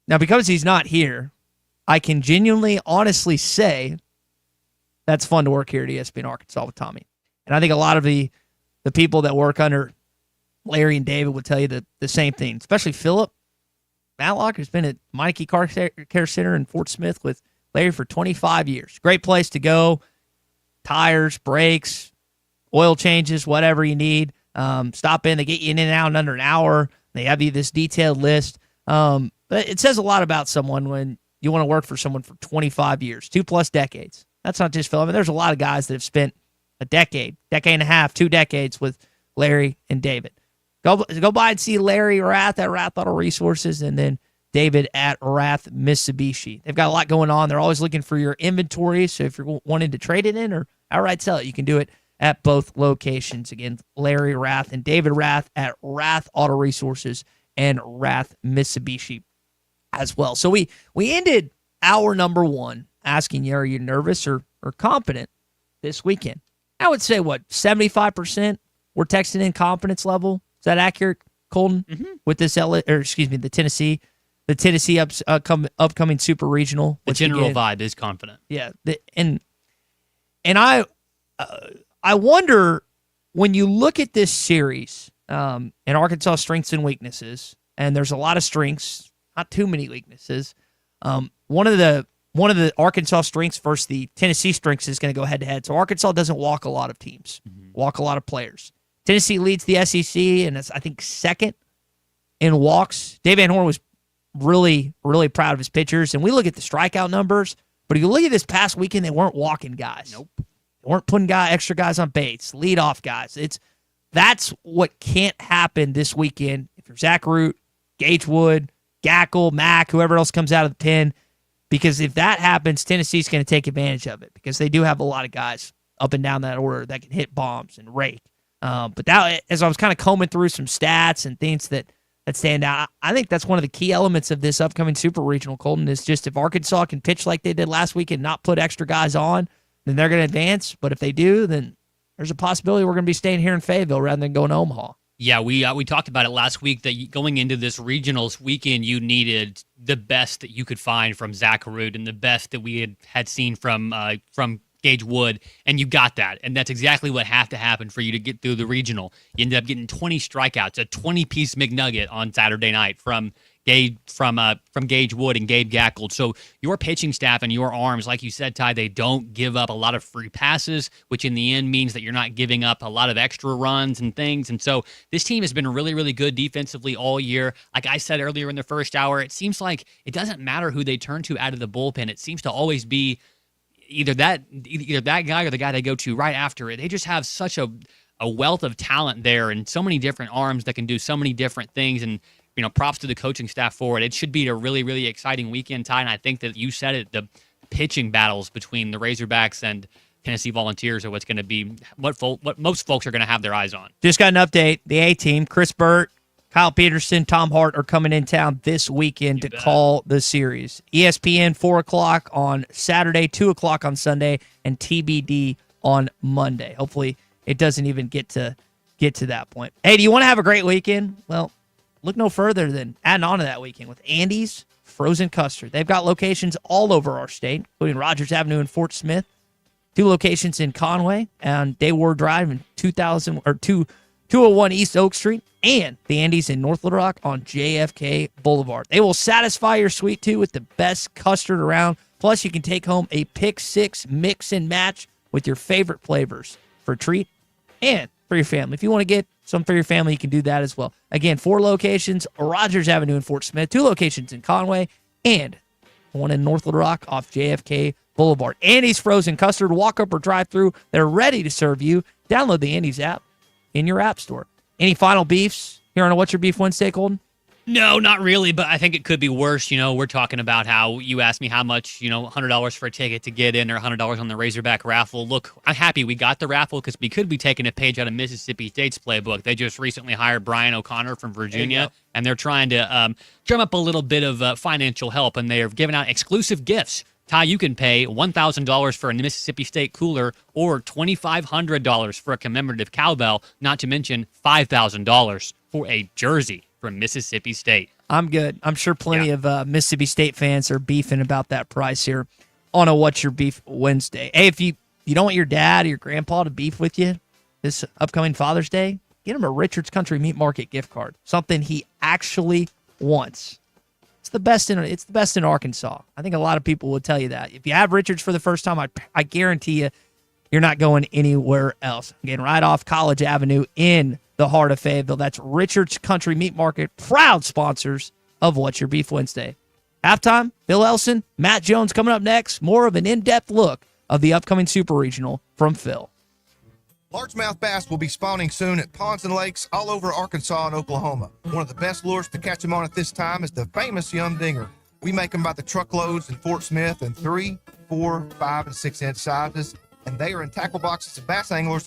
Now, because he's not here, I can genuinely, honestly say that's fun to work here at ESPN Arkansas with Tommy. And I think a lot of the people that work under Larry and David would tell you the same thing, especially Philip Matlock, who's been at Meineke Car Care Center in Fort Smith with Larry for 25 years. Great place to go. Tires, brakes, oil changes, whatever you need. Stop in. They get you in and out in under an hour. They have you this detailed list. But it says a lot about someone when you want to work for someone for 25 years, 2+ decades. That's not just Phil. I mean, there's a lot of guys that have spent a decade and a half, 2 decades with Larry and David. Go by and see Larry Rath at Rath Auto Resources, and then David at Rath Mitsubishi. They've got a lot going on. They're always looking for your inventory, so if you're wanting to trade it in or outright sell it, you can do it at both locations. Again, Larry Rath and David Rath at Rath Auto Resources and Rath Mitsubishi as well. So we ended hour number 1 asking you, are you nervous or confident this weekend? I would say, 75% we're texting in confidence level. Is that accurate, Colton? Mm-hmm. With this, the Tennessee upcoming Super Regional. The general vibe is confident. Yeah, and I wonder, when you look at this series, and Arkansas strengths and weaknesses, and there's a lot of strengths, not too many weaknesses. One of the Arkansas strengths versus the Tennessee strengths is going to go head to head. So Arkansas doesn't walk a lot of teams, walk a lot of players. Tennessee leads the SEC, and it's, I think, second in walks. Dave Van Horn was really, really proud of his pitchers, and we look at the strikeout numbers. But if you look at this past weekend, they weren't walking guys. Nope. They weren't putting extra guys on base, leadoff guys. That's what can't happen this weekend if you're Zach Root, Gage Wood, Gackle, Mack, whoever else comes out of the pen. Because if that happens, Tennessee's going to take advantage of it, because they do have a lot of guys up and down that order that can hit bombs and rake. But that, as I was kind of combing through some stats and things that stand out, I think that's one of the key elements of this upcoming Super Regional, Colton, is just if Arkansas can pitch like they did last week and not put extra guys on, then they're going to advance. But if they do, then there's a possibility we're going to be staying here in Fayetteville rather than going to Omaha. Yeah, we talked about it last week that going into this regionals weekend, you needed the best that you could find from Zach Root and the best that we had seen from Gage Wood, and you got that. And that's exactly what had to happen for you to get through the regional. You ended up getting 20 strikeouts, a 20-piece McNugget on Saturday night from Gage Wood and Gabe Gackle. So your pitching staff and your arms, like you said, Ty, they don't give up a lot of free passes, which in the end means that you're not giving up a lot of extra runs and things. And so this team has been really, really good defensively all year. Like I said earlier in the first hour, it seems like it doesn't matter who they turn to out of the bullpen. It seems to always be either that guy or the guy they go to right after it. They just have such a wealth of talent there and so many different arms that can do so many different things. And props to the coaching staff for it. It should be a really, really exciting weekend, Ty, and I think that you said it, the pitching battles between the Razorbacks and Tennessee Volunteers are what's going to be what most folks are going to have their eyes on. Just got an update. The A-team, Chris Burt, Kyle Peterson, Tom Hart are coming in town this weekend to call the series. ESPN, 4 o'clock on Saturday, 2 o'clock on Sunday, and TBD on Monday. Hopefully it doesn't even get to that point. Hey, do you want to have a great weekend? Well, look no further than adding on to that weekend with Andy's Frozen Custard. They've got locations all over our state, including Rogers Avenue in Fort Smith, 2 locations in Conway and Dayward Drive in 201 East Oak Street, and the Andy's in North Little Rock on JFK Boulevard. They will satisfy your sweet tooth with the best custard around. Plus, you can take home a Pick 6 mix and match with your favorite flavors. for a treat and for your family. If you want to get some for your family, you can do that as well. Again, 4 locations, Rogers Avenue in Fort Smith, 2 locations in Conway, and one in North Little Rock off JFK Boulevard. Andy's Frozen Custard, walk up or drive through. They're ready to serve you. Download the Andy's app in your app store. Any final beefs here on What's Your Beef Wednesday, Colton? No, not really, but I think it could be worse. We're talking about how you asked me how much, $100 for a ticket to get in or $100 on the Razorback raffle. Look, I'm happy we got the raffle because we could be taking a page out of Mississippi State's playbook. They just recently hired Brian O'Connor from Virginia, and they're trying to drum up a little bit of financial help, and they are giving out exclusive gifts. Ty, you can pay $1,000 for a Mississippi State cooler or $2,500 for a commemorative cowbell, not to mention $5,000 for a jersey from Mississippi State. I'm good. I'm sure plenty of Mississippi State fans are beefing about that price here on a What's Your Beef Wednesday. Hey, if you don't want your dad or your grandpa to beef with you this upcoming Father's Day, get him a Richard's Country Meat Market gift card, something he actually wants. It's the best in Arkansas. I think a lot of people would tell you that. If you have Richard's for the first time, I guarantee you're not going anywhere else. Again, right off College Avenue in the heart of Fayetteville. That's Richard's Country Meat Market, proud sponsors of What's Your Beef Wednesday. Halftime, Bill Elson, Matt Jones coming up next. More of an in-depth look of the upcoming Super Regional from Phil. Largemouth bass will be spawning soon at ponds and lakes all over Arkansas and Oklahoma. One of the best lures to catch them on at this time is the famous Yum Dinger. We make them by the truckloads in Fort Smith in 3, 4, 5, and 6 inch sizes, and they are in tackle boxes at bass anglers